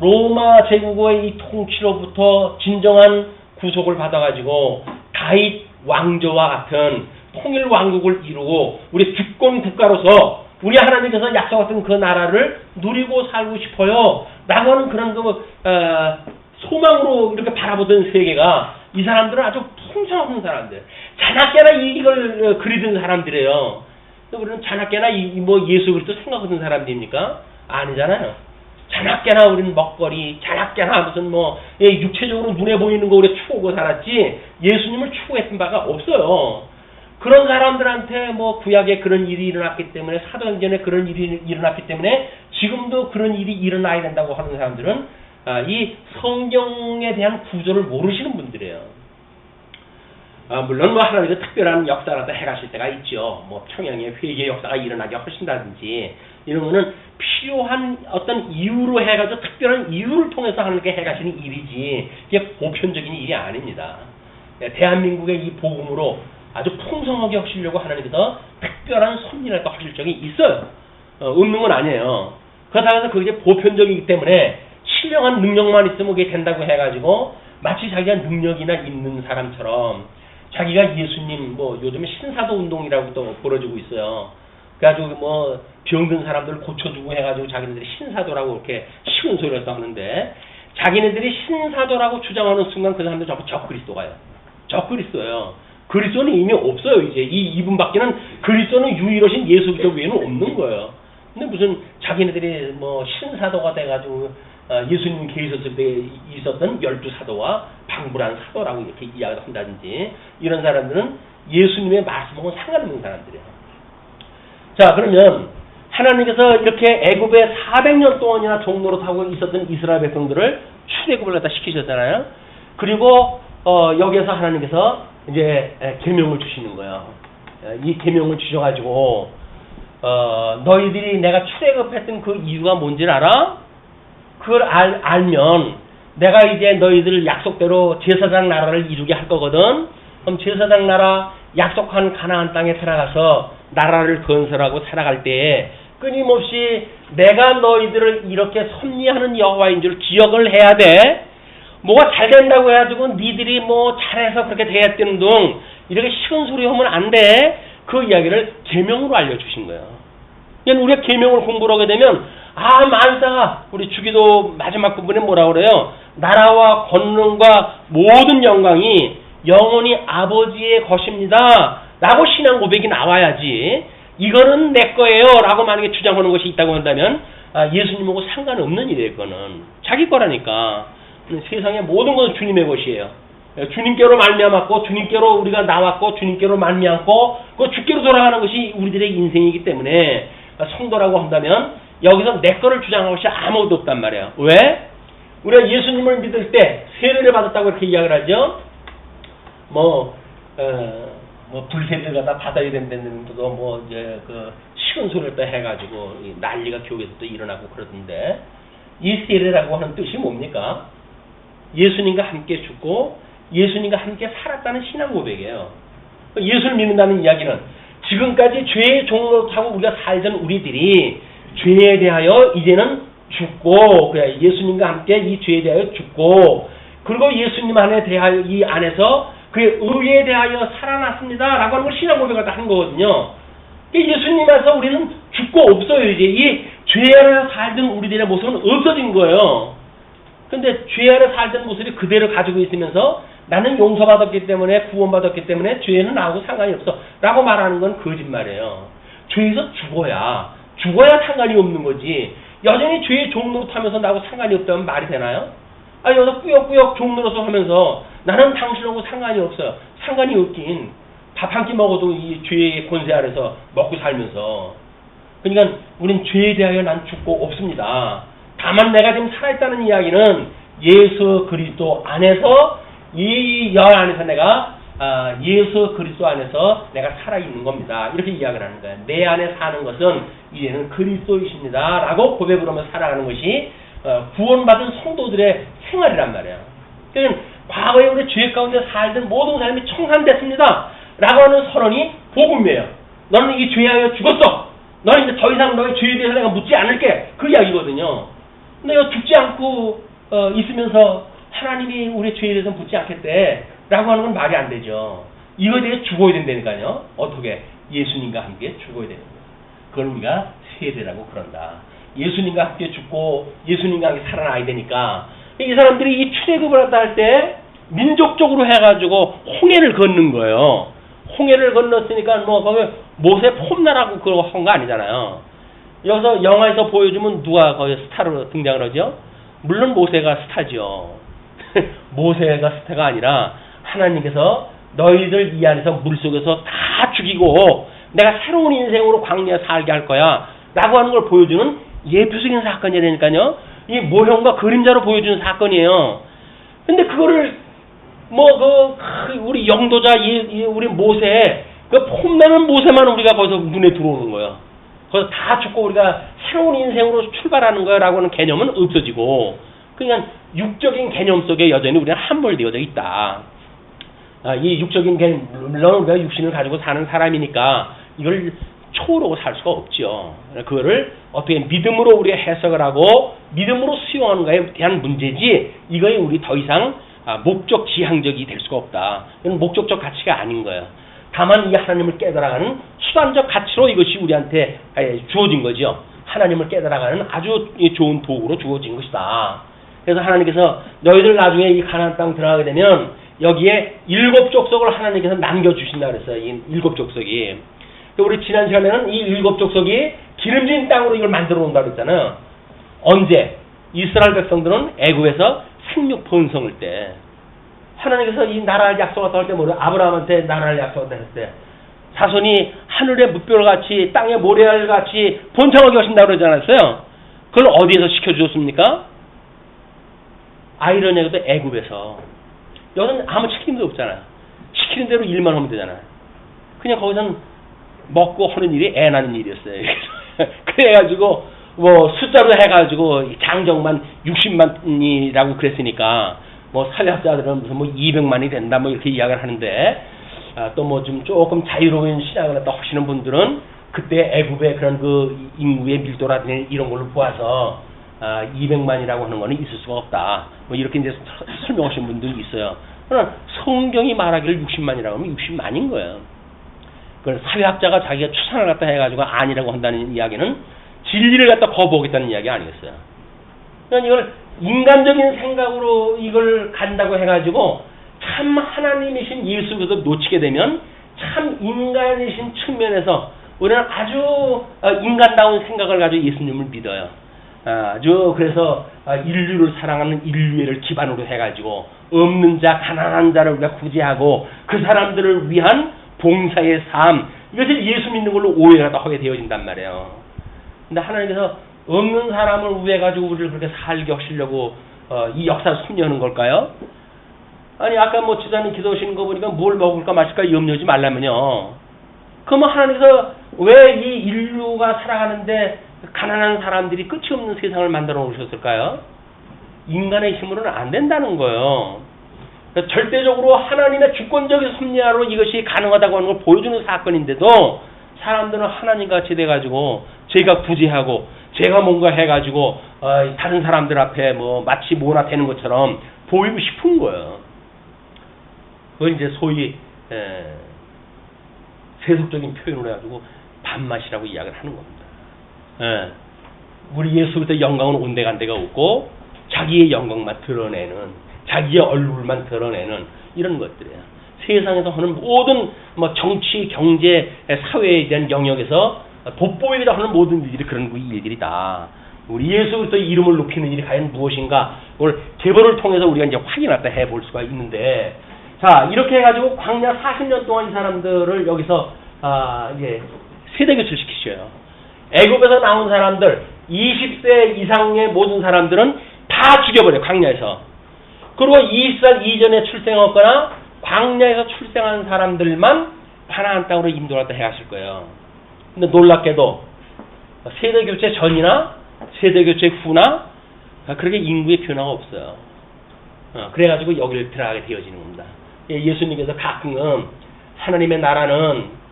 로마 제국의 이 통치로부터 진정한 구속을 받아가지고 다윗 왕조와 같은 통일 왕국을 이루고 우리 주권 국가로서 우리 하나님께서 약속하신 그 나라를 누리고 살고 싶어요 라고 하는 그런 소망으로 이렇게 바라보던 세계가 이 사람들은 아주 풍성한 사람들, 자나깨나 이걸 그리던 사람들이에요. 우리는 자나깨나 뭐 예수 그리스도 생각하던 사람들입니까? 아니잖아요. 자나깨나 우리는 먹거리, 자나깨나 무슨 뭐 육체적으로 눈에 보이는 거 우리 추구하고 살았지 예수님을 추구했던 바가 없어요. 그런 사람들한테 뭐 구약에 그런 일이 일어났기 때문에 사도행전에 그런 일이 일어났기 때문에 지금도 그런 일이 일어나야 된다고 하는 사람들은 이 성경에 대한 구조를 모르시는 분들이에요. 물론 뭐 하나님께서 특별한 역사라도 해가실 때가 있죠. 뭐 평양에 회개의 역사가 일어나게 하신다든지 이런 거는 필요한 어떤 이유로 해가지고 특별한 이유를 통해서 하나님께 해가시는 일이지 이게 보편적인 일이 아닙니다. 대한민국의 이 복음으로 아주 풍성하게 하시려고 하나님께서 특별한 섭리를 또 하실 적이 있어요. 없는 건 아니에요. 그렇다고 해서 그게 보편적이기 때문에 신령한 능력만 있으면 그게 된다고 해가지고 마치 자기가 능력이나 있는 사람처럼 자기가 예수님 뭐 요즘에 신사도 운동이라고 또 벌어지고 있어요. 그래가지고 뭐 병든 사람들 고쳐주고 해가지고 자기네들이 신사도라고 이렇게 쉬운 소리를 하는데 자기네들이 신사도라고 주장하는 순간 그 사람들 전부 적그리스도가요. 적그리스도예요. 그리스도는 이미 없어요. 이제 이분밖에는 그리스도는 유일하신 예수 그리스도 외에는 없는 거예요. 근데 무슨 자기네들이 뭐 신사도가 돼가지고 예수님 계셨을 때 있었던 12사도와 방불한 사도라고 이렇게 이야기를 한다든지 이런 사람들은 예수님의 말씀하고는 상관없는 사람들이에요. 자, 그러면 하나님께서 이렇게 애굽에 400년 동안이나 종노릇하고 있었던 이스라엘 백성들을 출애굽을 갖다 시키셨잖아요. 그리고 여기에서 하나님께서 이제 계명을 주시는 거예요. 이 계명을 주셔가지고 너희들이 내가 출애굽했던 그 이유가 뭔지를 알아? 그걸 알면 내가 이제 너희들 약속대로 제사장 나라를 이루게 할 거거든. 그럼 제사장 나라 약속한 가나안 땅에 들어가서 나라를 건설하고 살아갈 때에 끊임없이 내가 너희들을 이렇게 섭리하는 여호와인 줄 기억을 해야 돼. 뭐가 잘 된다고 해가지고 니들이 뭐 잘해서 그렇게 되었다는 둥 이렇게 쉬운 소리 하면 안 돼. 그 이야기를 계명으로 알려주신 거예요. 그러니까 우리가 계명을 공부를 하게 되면 만사가 우리 주기도 마지막 부분에 뭐라고 그래요? 나라와 권능과 모든 영광이 영원히 아버지의 것입니다. 라고 신앙 고백이 나와야지 이거는 내 거예요. 라고 만약에 주장하는 것이 있다고 한다면 예수님하고 상관없는 일이에요. 그거는 자기 거라니까. 세상의 모든 것은 주님의 것이에요. 주님께로 말미암았고 주님께로 우리가 나왔고 주님께로 말미암고 그 주께로 돌아가는 것이 우리들의 인생이기 때문에 성도라고 한다면 여기서 내 거를 주장할 것이 아무것도 없단 말이에요. 왜? 우리가 예수님을 믿을 때 세례를 받았다고 이렇게 이야기를 하죠. 불세례를 갖다 받아야 된다는 것도 이제 그 식은 소리를 또 해가지고 난리가 교회에서 또 일어나고 그러던데 이 세례라고 하는 뜻이 뭡니까? 예수님과 함께 죽고 예수님과 함께 살았다는 신앙 고백이에요. 예수를 믿는다는 이야기는 지금까지 죄의 종로하고 우리가 살던 우리들이 죄에 대하여 이제는 죽고 그래 예수님과 함께 이 죄에 대하여 죽고 그리고 예수님 안에 대하여 이 안에서 그의 의에 대하여 살아났습니다 라고 하는 걸 신앙 고백을 다 한 거거든요. 예수님 안에서 우리는 죽고 없어요. 이제 이 죄 안에 살던 우리들의 모습은 없어진 거예요. 근데 죄 안에 살던 모습이 그대로 가지고 있으면서 나는 용서받았기 때문에 구원받았기 때문에 죄는 나하고 상관이 없어 라고 말하는 건 거짓말이에요. 죄에서 죽어야 상관이 없는 거지 여전히 죄의 종노릇하면서 나하고 상관이 없다면 말이 되나요? 여기서 꾸역꾸역 종노릇을 하면서 나는 당신하고 상관이 없어요. 상관이 없긴 밥 한 끼 먹어도 이 죄의 권세 아래서 먹고 살면서 그러니까 우린 죄에 대하여 난 죽고 없습니다. 다만 내가 지금 살아있다는 이야기는 예수 그리스도 안에서 이 열 안에서 내가 예수 그리스도 안에서 내가 살아있는 겁니다. 이렇게 이야기를 하는 거예요. 내 안에 사는 것은 이제는 그리스도이십니다. 라고 고백을 하면서 살아가는 것이 구원받은 성도들의 생활이란 말이에요. 그러니까 과거에 우리 죄 가운데 살던 모든 사람이 청산됐습니다. 라고 하는 선언이 복음이에요. 너는 이 죄하여 죽었어. 너는 이제 더 이상 너의 죄에 대해서 내가 묻지 않을게. 그 이야기거든요. 근데 죽지 않고 있으면서 하나님이 우리의 죄에 대해서 묻지 않겠대. 라고 하는 건 말이 안 되죠. 이거에 대해 죽어야 된다니까요. 어떻게? 예수님과 함께 죽어야 되는 거예요. 그걸 우리가 세례라고 그런다. 예수님과 함께 죽고 예수님과 함께 살아나야 되니까 이 사람들이 이 출애굽을 한다 할 때 민족적으로 해가지고 홍해를 걷는 거예요. 홍해를 건넜으니까 거기 모세 폼나라고 그거 한 거 아니잖아요. 여기서 영화에서 보여주면 누가 거기 스타로 등장을 하죠? 물론 모세가 스타죠. 모세가 스타가 아니라 하나님께서 너희들 이 안에서 물속에서 다 죽이고 내가 새로운 인생으로 광야에 살게 할 거야 라고 하는 걸 보여주는 예표적인 사건이라니까요. 이 모형과 그림자로 보여주는 사건이에요. 근데 그거를 우리 영도자 우리 모세 그 폼나는 모세만 우리가 거기서 눈에 들어오는 거예요. 거기서 다 죽고 우리가 새로운 인생으로 출발하는 거라고 하는 개념은 없어지고 그냥 육적인 개념 속에 여전히 우리는 함몰되어져 있다. 이 육적인 개념, 물론 우리가 육신을 가지고 사는 사람이니까 이걸 초월하고 살 수가 없죠. 그거를 어떻게 믿음으로 우리가 해석을 하고 믿음으로 수용하는 것에 대한 문제지 이거에 우리 더 이상 목적 지향적이 될 수가 없다. 이건 목적적 가치가 아닌 거예요. 다만 이 하나님을 깨달아가는 수단적 가치로 이것이 우리한테 주어진 거죠. 하나님을 깨달아가는 아주 좋은 도구로 주어진 것이다. 그래서 하나님께서 너희들 나중에 이 가나안 땅 들어가게 되면 여기에 7 족속을 하나님께서 남겨주신다 그랬어요. 이 7 족속이. 우리 지난 시간에는 이 7 족속이 기름진 땅으로 이걸 만들어 온다고 그랬잖아요. 언제? 이스라엘 백성들은 애굽에서 생육 번성을 때 하나님께서 이 나라를 약속하다 할 때 뭐래? 아브라함한테 나라를 약속하다 했을 때 자손이 하늘의 뭇별같이 땅의 모래알같이 번창하게 하신다고 그러지 않았어요? 그걸 어디에서 시켜주셨습니까? 아이러니하게도 애굽에서. 여기는 아무 책임도 없잖아요. 시키는 대로 일만 하면 되잖아요. 그냥 거기서는 먹고 하는 일이 애 낳는 일이었어요. 그래가지고 뭐 숫자로 해가지고 장정만 60만이라고 그랬으니까 뭐 사회학자들은 무슨 뭐 200만이 된다 뭐 이렇게 이야기를 하는데 또 뭐 좀 조금 자유로운 신앙을 갖다 하시는 분들은 그때 애굽의 그런 그 인구의 밀도라든지 이런 걸로 보아서 200만이라고 하는 거는 있을 수가 없다. 뭐 이렇게 이제 설명하시는 분들이 있어요. 그러나 성경이 말하기를 60만이라고 하면 60만인 거예요. 그걸 사회학자가 자기가 추산을 갖다 해가지고 아니라고 한다는 이야기는 진리를 갖다 거부하겠다는 이야기 아니겠어요. 그러니까 이걸 인간적인 생각으로 이걸 간다고 해가지고 참 하나님이신 예수 그리스도 놓치게 되면 참 인간이신 측면에서 우리는 아주 인간다운 생각을 가지고 예수님을 믿어요. 아주 그래서 인류를 사랑하는 인류애를 기반으로 해가지고 없는 자, 가난한 자를 우리가 구제하고 그 사람들을 위한 봉사의 삶 이것을 예수 믿는 걸로 오해가 하게 되어진단 말이에요. 근데 하나님께서 없는 사람을 우회해가지고 우리를 그렇게 살게 하시려고 이 역사를 섭리하는 걸까요? 아니 아까 뭐 지사님 기도하시는 거 보니까 뭘 먹을까 마실까 염려하지 말라면요. 그러면 하나님께서 왜 이 인류가 살아가는데 가난한 사람들이 끝이 없는 세상을 만들어 놓으셨을까요? 인간의 힘으로는 안 된다는 거예요. 그러니까 절대적으로 하나님의 주권적인 섭리하로 이것이 가능하다고 하는 걸 보여주는 사건인데도 사람들은 하나님같이 돼가지고 제가 구제하고 제가 뭔가 해가지고 다른 사람들 앞에 뭐 마치 뭐나 되는 것처럼 보이고 싶은 거예요. 그건 이제 소위 세속적인 표현을 해가지고 밥맛이라고 이야기를 하는 겁니다. 우리 예수부터 영광은 온데간데가 없고 자기의 영광만 드러내는 자기의 얼굴만 드러내는 이런 것들이에요. 세상에서 하는 모든 뭐 정치, 경제, 사회에 대한 영역에서 돋보이기도 하는 모든 일들이 그런 일들이다. 우리 예수 그리스도의 이름을 높이는 일이 과연 무엇인가? 오늘 계보를 통해서 우리가 이제 확인하다 해볼 수가 있는데, 자 이렇게 해가지고 광야 40년 동안 이 사람들을 여기서 이제 세대 교체를 시키셔요. 애굽에서 나온 사람들 20세 이상의 모든 사람들은 다 죽여버려요. 광야에서. 그리고 20살 이전에 출생했거나 광야에서 출생한 사람들만 가나안 땅으로 인도하다 해갔을 거예요. 근데 놀랍게도 세대 교체 전이나 세대 교체 후나 그렇게 인구의 변화가 없어요. 그래가지고 여기를 들어가게 되어지는 겁니다. 예수님께서 가끔 하나님의 나라는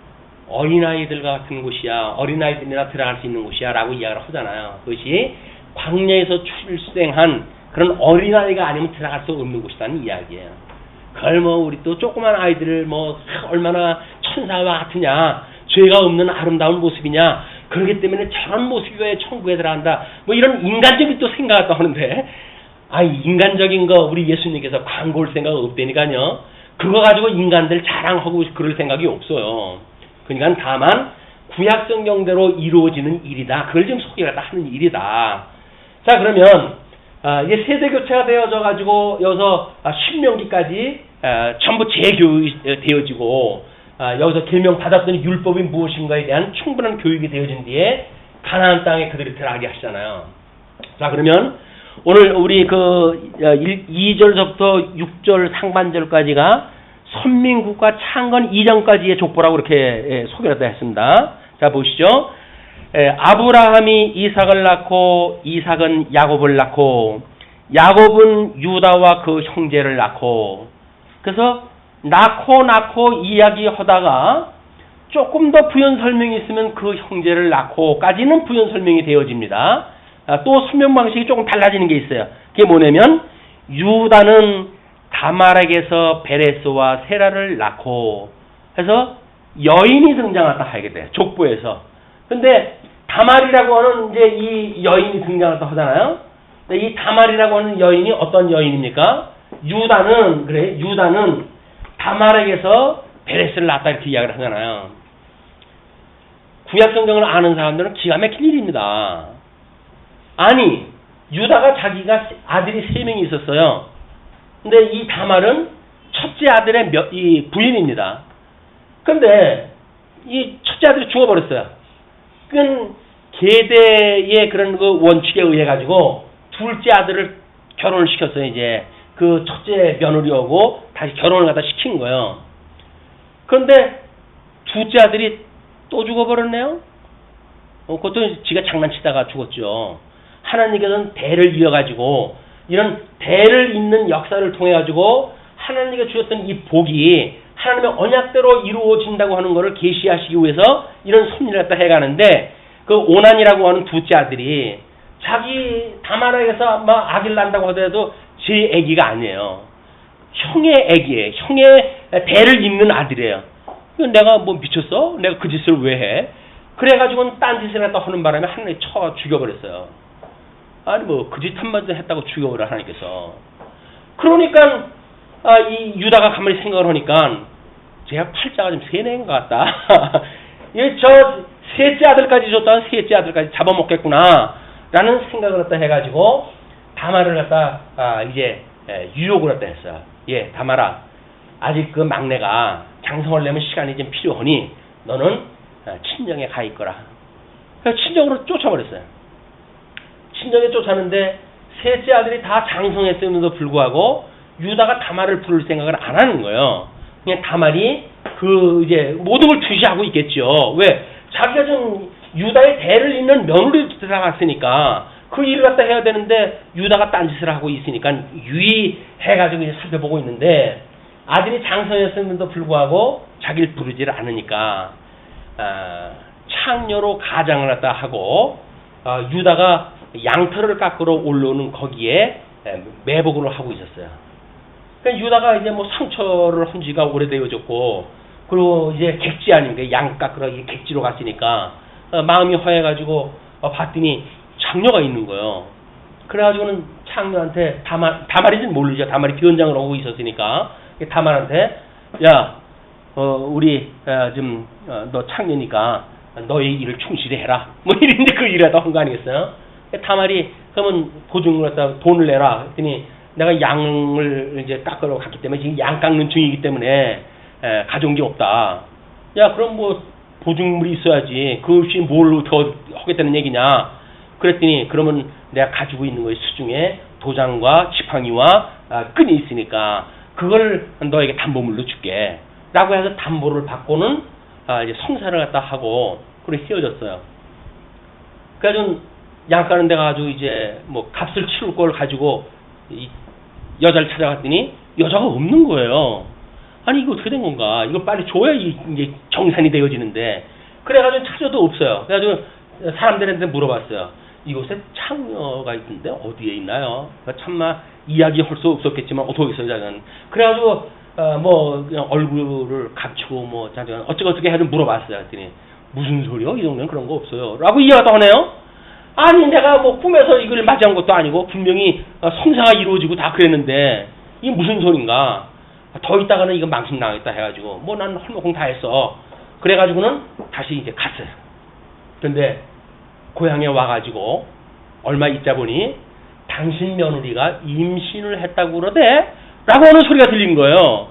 어린아이들 같은 곳이야. 어린아이들이나 들어갈 수 있는 곳이야 라고 이야기를 하잖아요. 그것이 광야에서 출생한 그런 어린아이가 아니면 들어갈 수 없는 곳이라는 이야기예요. 그걸 뭐 우리 또 조그만 아이들을 뭐 얼마나 천사와 같으냐, 죄가 없는 아름다운 모습이냐, 그렇기 때문에 저런 모습이 천국에 들어간다, 뭐 이런 인간적인 또 생각을 또 하는데, 인간적인 거 우리 예수님께서 광고할 생각 없다니까요. 그거 가지고 인간들 자랑하고 그럴 생각이 없어요. 그러니까 다만 구약 성경대로 이루어지는 일이다. 그걸 지금 소개하다 하는 일이다. 자 그러면 이게 세대 교체가 되어져 가지고 여기서 신명기까지 전부 재교육되어지고 여기서 계명 받았더니 율법이 무엇인가에 대한 충분한 교육이 되어진 뒤에 가나안 땅에 그들이 들어가게 하시잖아요. 자 그러면 오늘 우리 그 2절부터 6절 상반절까지가 선민국과 창건 이전까지의 족보라고 이렇게 소개를 했습니다. 자 보시죠. 아브라함이 이삭을 낳고 이삭은 야곱을 낳고 야곱은 유다와 그 형제를 낳고, 그래서 낳고 이야기하다가 조금 더 부연 설명이 있으면 그 형제를 낳고까지는 부연 설명이 되어집니다. 또 설명 방식이 조금 달라지는 게 있어요. 그게 뭐냐면 유다는 다말에게서 베레스와 세라를 낳고 해서 여인이 등장했다 하게 돼요. 족보에서. 근데 다말이라고 하는 이제 이 여인이 등장했다 하잖아요. 근데 이 다말이라고 하는 여인이 어떤 여인입니까? 유다는 다말에게서 베레스를 낳았다 이렇게 이야기를 하잖아요. 구약 성경을 아는 사람들은 기가 막힐 일입니다. 아니, 유다가 자기가 아들이 3명이 있었어요. 근데 이 다말은 첫째 아들의 이 부인입니다. 근데 이 첫째 아들이 죽어버렸어요. 그건 계대의 그런 그 원칙에 의해 가지고 둘째 아들을 결혼을 시켰어요. 이제 그 첫째 며느리하고 다시 결혼을 갖다 시킨 거예요. 그런데 둘째 아들이 또 죽어버렸네요. 그것도 지가 장난치다가 죽었죠. 하나님께서는 대를 이어가지고 이런 대를 잇는 역사를 통해 가지고 하나님께 주셨던 이 복이 하나님의 언약대로 이루어진다고 하는 것을 계시하시기 위해서 이런 섭리를 갖다 해가는데 그 오난이라고 하는 둘째 아들이 자기 다말에게서 막 아기를 낳는다고 하더라도 제 아기가 아니에요. 형의 아기예요. 형의 대를 잇는 아들이에요. 내가 뭐 미쳤어? 내가 그 짓을 왜 해? 그래가지고는 딴 짓을 갖다 하는 바람에 하나님이 쳐 죽여버렸어요. 아니 뭐 그 짓 한마디 했다고 죽여버려 하나님께서. 그러니까 이 유다가 가만히 생각을 하니까 제가 팔자가 좀 세뇌인 것 같다. 저 셋째 아들까지 줬다가 셋째 아들까지 잡아먹겠구나 라는 생각을 갖다 해가지고 다말을 갖다 이제 유혹을 갖다 했어요. 예, 다말아, 아직 그 막내가 장성을 내면 시간이 좀 필요하니 너는 친정에 가 있거라. 그래서 친정으로 쫓아버렸어요. 친정에 쫓았는데 셋째 아들이 다 장성했음에도 불구하고 유다가 다말을 부를 생각을 안 하는 거예요. 그냥 다말이 그 이제 모든 걸 투시하고 있겠죠. 왜? 자기가 좀 유다의 대를 잇는 며느리로 들어갔으니까 그 일을 갖다 해야 되는데 유다가 딴짓을 하고 있으니까 유의해가지고 이제 살펴보고 있는데 아들이 장성했음에도 불구하고 자기를 부르지를 않으니까 창녀로 가장을 갖다 하고 유다가 양털을 깎으러 올라오는 거기에 매복을 하고 있었어요. 그러니까 유다가 이제 뭐 상처를 한 지가 오래되어졌고, 그리고 이제 객지 아닙니까? 양 깎으러 이 객지로 갔으니까 마음이 허해가지고 봤더니 창녀가 있는 거예요. 그래가지고는 창녀한테 다말인지는 모르죠. 다말이 변장을 하고 있었으니까 다말한테 야, 우리 좀 너 창녀니까 너의 일을 충실히 해라. 뭐 이런데 그 일을 하다 한 거 아니겠어요? 다말이 그러면 보증을 갖다 돈을 내라. 했더니 내가 양을 이제 깎으러 갔기 때문에 지금 양 깎는 중이기 때문에 가져온 게 없다. 야, 그럼 뭐 보증물이 있어야지. 그 없이 뭘 더 하겠다는 얘기냐? 그랬더니 그러면 내가 가지고 있는 거의 수중에 도장과 지팡이와 끈이 있으니까 그걸 너에게 담보물로 줄게. 라고 해서 담보를 받고는 이제 성사를 갖다 하고 그래 헤어졌어요. 그래가지고 양 까는 데 가지고 이제 뭐 값을 치를 걸 가지고 이 여자를 찾아갔더니 여자가 없는 거예요. 아니 이거 어떻게 된 건가? 이거 빨리 줘야 이제 정산이 되어지는데. 그래가지고 찾아도 없어요. 그래가지고 사람들한테 물어봤어요. 이곳에 창녀가 있는데 어디에 있나요? 참마 이야기할 수 없었겠지만 어떻게 있어요, 자기는. 그래가지고 뭐 그냥 얼굴을 감추고 뭐 자기가 어떻게 해서 물어봤어요. 했더니 무슨 소리요? 이 정도는 그런 거 없어요. 라고 이야기가 하네요. 아니 내가 뭐 꿈에서 이걸 맞이한 것도 아니고 분명히 성사가 이루어지고 다 그랬는데 이게 무슨 소린가? 더 있다가는 이거 망신 나가겠다 해가지고 뭐 난 헐먹공 다 했어. 그래가지고는 다시 이제 갔어요. 근데 고향에 와가지고 얼마 있자 보니 당신 며느리가 임신을 했다고 그러대? 라고 하는 소리가 들린 거예요.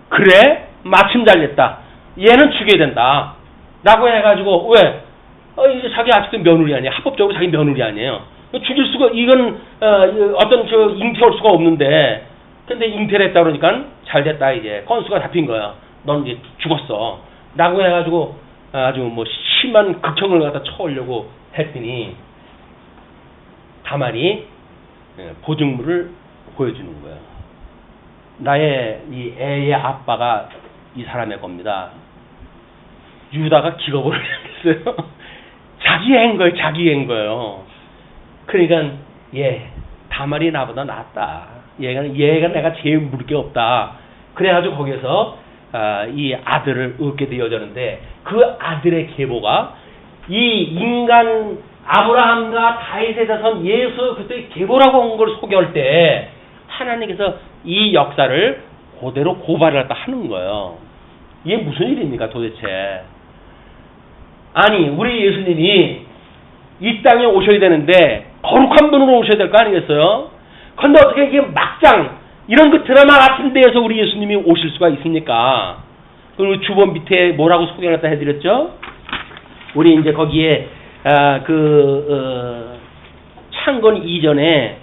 그래? 마침 잘됐다. 얘는 죽여야 된다. 라고 해가지고 왜? 이제 자기 아직도 며느리 아니에요. 합법적으로 자기 며느리 아니에요. 죽일 수가, 이건 어떤 잉태할 수가 없는데, 근데 잉태를 했다 그러니까 잘 됐다 이제 건수가 잡힌 거야. 넌 이제 죽었어. 라고 해가지고 아주 뭐 심한 극형을 갖다 쳐오려고 했더니 다말이 보증물을 보여주는 거예요. 나의 이 애의 아빠가 이 사람의 겁니다. 유다가 기겁을 했어요. 자기 애인 거예요. 자기 애인 거예요. 그러니까 다말이 나보다 낫다. 얘가 내가 제일 물을 게 없다. 그래가지고 거기서 이 아들을 얻게 되어졌는데 그 아들의 계보가 이 인간 아브라함과 다윗의 자손 예수 그리스도의 계보라고 한 걸 소개할 때 하나님께서 이 역사를 그대로 고발을 갖다 하는 거예요. 이게 무슨 일입니까 도대체? 아니 우리 예수님이 이 땅에 오셔야 되는데 거룩한 분으로 오셔야 될 거 아니겠어요? 근데 어떻게 이게 막장 이런 그 드라마 같은 데에서 우리 예수님이 오실 수가 있습니까? 그리고 주본 밑에 뭐라고 소개를 갖다 해드렸죠? 우리 이제 거기에 창건 이전에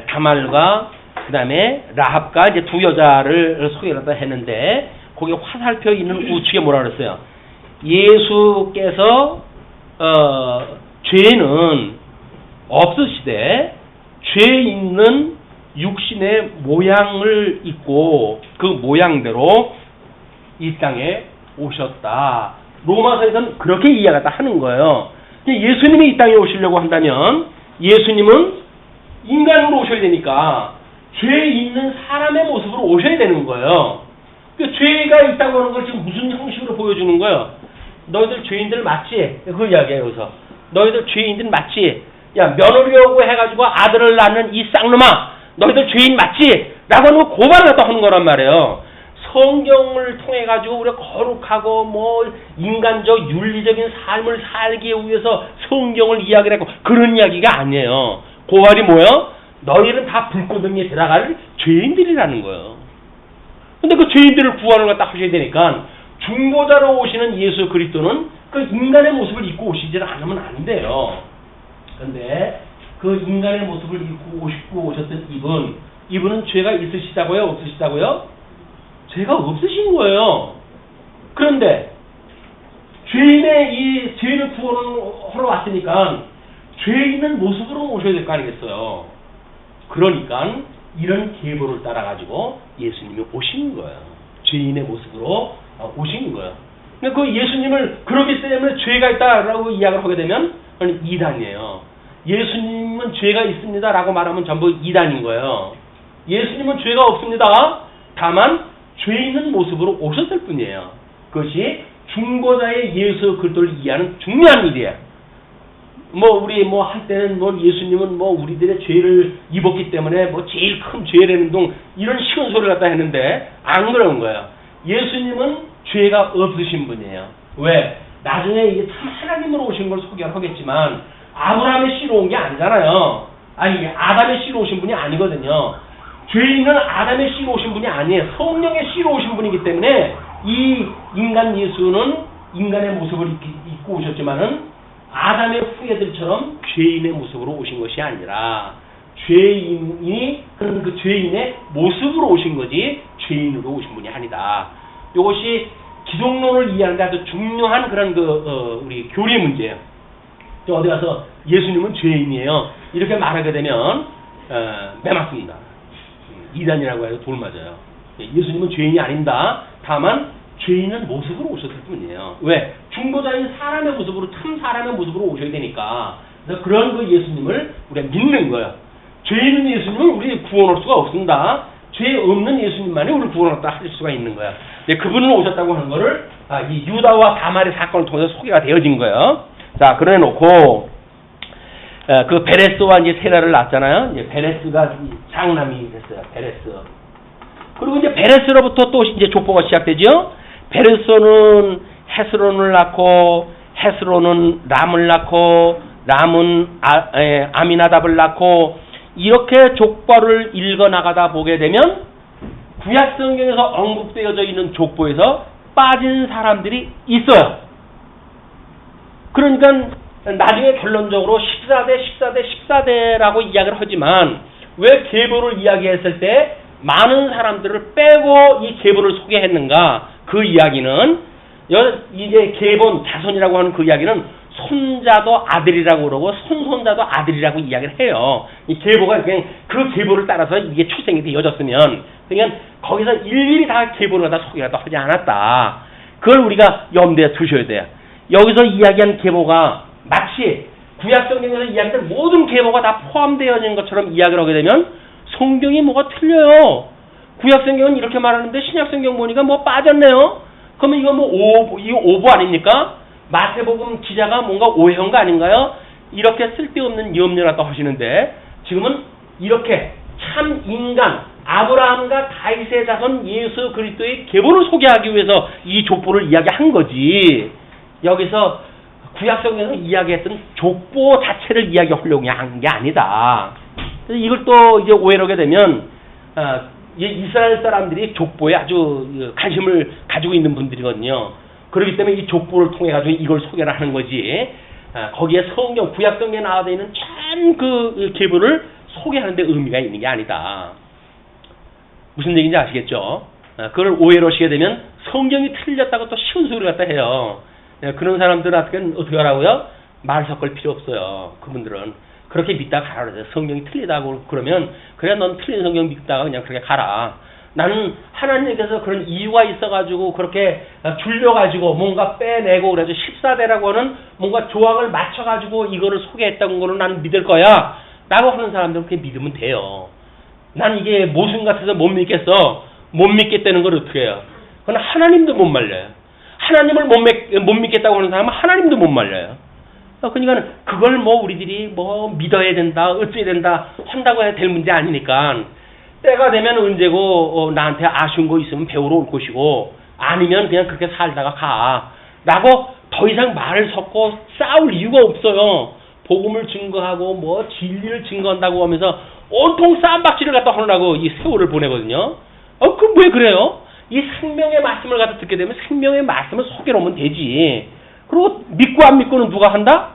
다말과 그 다음에 라합과 이제 두 여자를 소개를 갖다 했는데 거기에 화살표 있는 우측에 뭐라 그랬어요? 예수께서 죄는 없으시되 죄 있는 육신의 모양을 입고 그 모양대로 이 땅에 오셨다. 로마서에서는 그렇게 이해가 하는 거예요. 예수님이 이 땅에 오시려고 한다면 예수님은 인간으로 오셔야 되니까 죄 있는 사람의 모습으로 오셔야 되는 거예요. 그 죄가 있다고 하는 걸 지금 무슨 형식으로 보여주는 거예요? 너희들 죄인들 맞지? 그 이야기예요. 여기서 너희들 죄인들 맞지? 야 며느리라고 해가지고 아들을 낳는 이 쌍놈아 너희들 죄인 맞지? 라고 하는 고발을 갖다 하는 거란 말이에요. 성경을 통해 가지고 우리가 거룩하고 뭐 인간적 윤리적인 삶을 살기 위해서 성경을 이야기를 했고 그런 이야기가 아니에요. 고발이 뭐예요? 너희는 다 불구덩이에 들어갈 죄인들이라는 거예요. 근데 그 죄인들을 구원을 갖다 하셔야 되니까 중보자로 오시는 예수 그리스도는 그 인간의 모습을 입고 오시지 않으면 안 돼요. 근데 그 인간의 모습을 입고 오셨던 이분은 죄가 있으시다고요? 없으시다고요? 죄가 없으신 거예요. 그런데 죄인의 이 죄를 구원하러 왔으니까 죄 있는 모습으로 오셔야 될 거 아니겠어요. 그러니까 이런 계보를 따라가지고 예수님이 오신 거예요. 죄인의 모습으로 오신 거예요. 그러니까 그 예수님을 그러기 때문에 죄가 있다라고 이야기를 하게 되면 그건 이단이에요. 예수님은 죄가 있습니다라고 말하면 전부 이단인 거예요. 예수님은 죄가 없습니다. 다만 죄 있는 모습으로 오셨을 뿐이에요. 그것이 중보자의 예수 그리스도를 이해하는 중요한 일이에요. 우리 한때는 예수님은 우리들의 죄를 입었기 때문에 제일 큰 죄라는 동 이런 쉬운 소리를 갖다 했는데 안 그런 거예요. 예수님은 죄가 없으신 분이에요. 왜? 나중에 이게 참 하나님으로 오신 걸 소개를 하겠지만 아브라함의 씨로 온 게 아니잖아요. 아니 아담의 씨로 오신 분이 아니거든요. 죄인은 아담의 씨로 오신 분이 아니에요. 성령의 씨로 오신 분이기 때문에 이 인간 예수는 인간의 모습을 입고 오셨지만은 아담의 후예들처럼 죄인의 모습으로 오신 것이 아니라 죄인이 그 죄인의 모습으로 오신 거지 죄인으로 오신 분이 아니다. 이것이 기독론을 이해하는 데 아주 중요한 그런 우리 교리 문제예요. 어디 가서 예수님은 죄인이에요. 이렇게 말하게 되면 매맞습니다. 이단이라고 해도 돌 맞아요. 예수님은 죄인이 아닙니다. 다만 죄인은 모습으로 오셨을 뿐이에요. 왜? 중보자인 사람의 모습으로 참 사람의 모습으로 오셔야 되니까. 그래서 그런 그 예수님을 우리가 믿는 거예요. 죄 있는 예수님은 우리 구원할 수가 없습니다. 죄 없는 예수님만이 우리 구원을 할 수가 있는 거야. 그분은 오셨다고 하는 거를 이 유다와 다말의 사건을 통해서 소개가 되어진 거예요. 자, 그래 놓고 그 베레스와 이제 세라를 낳았잖아요. 이제 베레스가 장남이 됐어요. 베레스. 그리고 이제 베레스로부터 또 이제 족보가 시작되죠. 베레스는 헤스론을 낳고 헤스론은 람을 낳고 람은 아미나답을 낳고 이렇게 족보를 읽어 나가다 보게 되면 구약 성경에서 언급되어져 있는 족보에서 빠진 사람들이 있어요. 그러니까 나중에 결론적으로 14대라고 이야기를 하지만 왜 계보를 이야기했을 때 많은 사람들을 빼고 이 계보를 소개했는가? 그 이야기는 이제 계본 자손이라고 하는 그 이야기는 손자도 아들이라고 그러고 손손자도 아들이라고 이야기를 해요. 이 계보가 그냥 그 계보를 따라서 이게 출생이 되어졌으면 그러니까 거기서 일일이 다 계보를 다 소개를 하지 않았다. 그걸 우리가 염두에 두셔야 돼요. 여기서 이야기한 계보가 마치 구약 성경에서 이야기된 모든 계보가 다 포함되어진 것처럼 이야기를 하게 되면 성경이 뭐가 틀려요. 구약 성경은 이렇게 말하는데 신약 성경 보니까 빠졌네요. 그러면 이거 이거 오보 아닙니까? 마태복음 기자가 뭔가 오해한 거 아닌가요? 이렇게 쓸데없는 염려를 하시는데 지금은 이렇게 참 인간 아브라함과 다윗의 자손 예수 그리스도의 계보를 소개하기 위해서 이 족보를 이야기한 거지. 여기서 구약성경에서 이야기했던 족보 자체를 이야기하려고 한 게 아니다. 그래서 이걸 또 이제 오해를 하게 되면 이스라엘 사람들이 족보에 아주 관심을 가지고 있는 분들이거든요. 그렇기 때문에 이 족보를 통해 가지고 이걸 소개를 하는 거지. 거기에 성경 구약성경에 나와 있는 전 그 계보를 소개하는 데 의미가 있는 게 아니다. 무슨 얘기인지 아시겠죠? 그걸 오해로 하시게 되면 성경이 틀렸다고 또 쉬운 소리를 갖다 해요. 그런 사람들한테는 어떻게 하라고요? 말 섞을 필요 없어요. 그분들은 그렇게 믿다가 가라 그래요. 성경이 틀리다고 그러면 그래 넌 틀린 성경 믿다가 그냥 그렇게 가라. 나는 하나님께서 그런 이유가 있어가지고 그렇게 줄여가지고 뭔가 빼내고 그래서 14대라고 하는 뭔가 조항을 맞춰가지고 이거를 소개했다는 거는 나는 믿을 거야 라고 하는 사람들은 그렇게 믿으면 돼요. 난 이게 모순 같아서 못 믿겠어. 못 믿겠다는 걸 어떻게 해요? 그건 하나님도 못 말려요. 하나님을 못 믿겠다고 하는 사람은 하나님도 못 말려요. 그러니까 그걸 뭐 우리들이 뭐 믿어야 된다, 어찌해야 된다 한다고 해야 될 문제 아니니까 때가 되면 언제고 나한테 아쉬운 거 있으면 배우러 올 것이고 아니면 그냥 그렇게 살다가 가 라고 더 이상 말을 섞고 싸울 이유가 없어요. 복음을 증거하고 뭐 진리를 증거한다고 하면서 온통 쌈박질을 갖다 하느라고 이 세월을 보내거든요. 그럼 왜 그래요? 이 생명의 말씀을 갖다 듣게 되면 생명의 말씀을 소개하면 되지. 그리고 믿고 안 믿고는 누가 한다?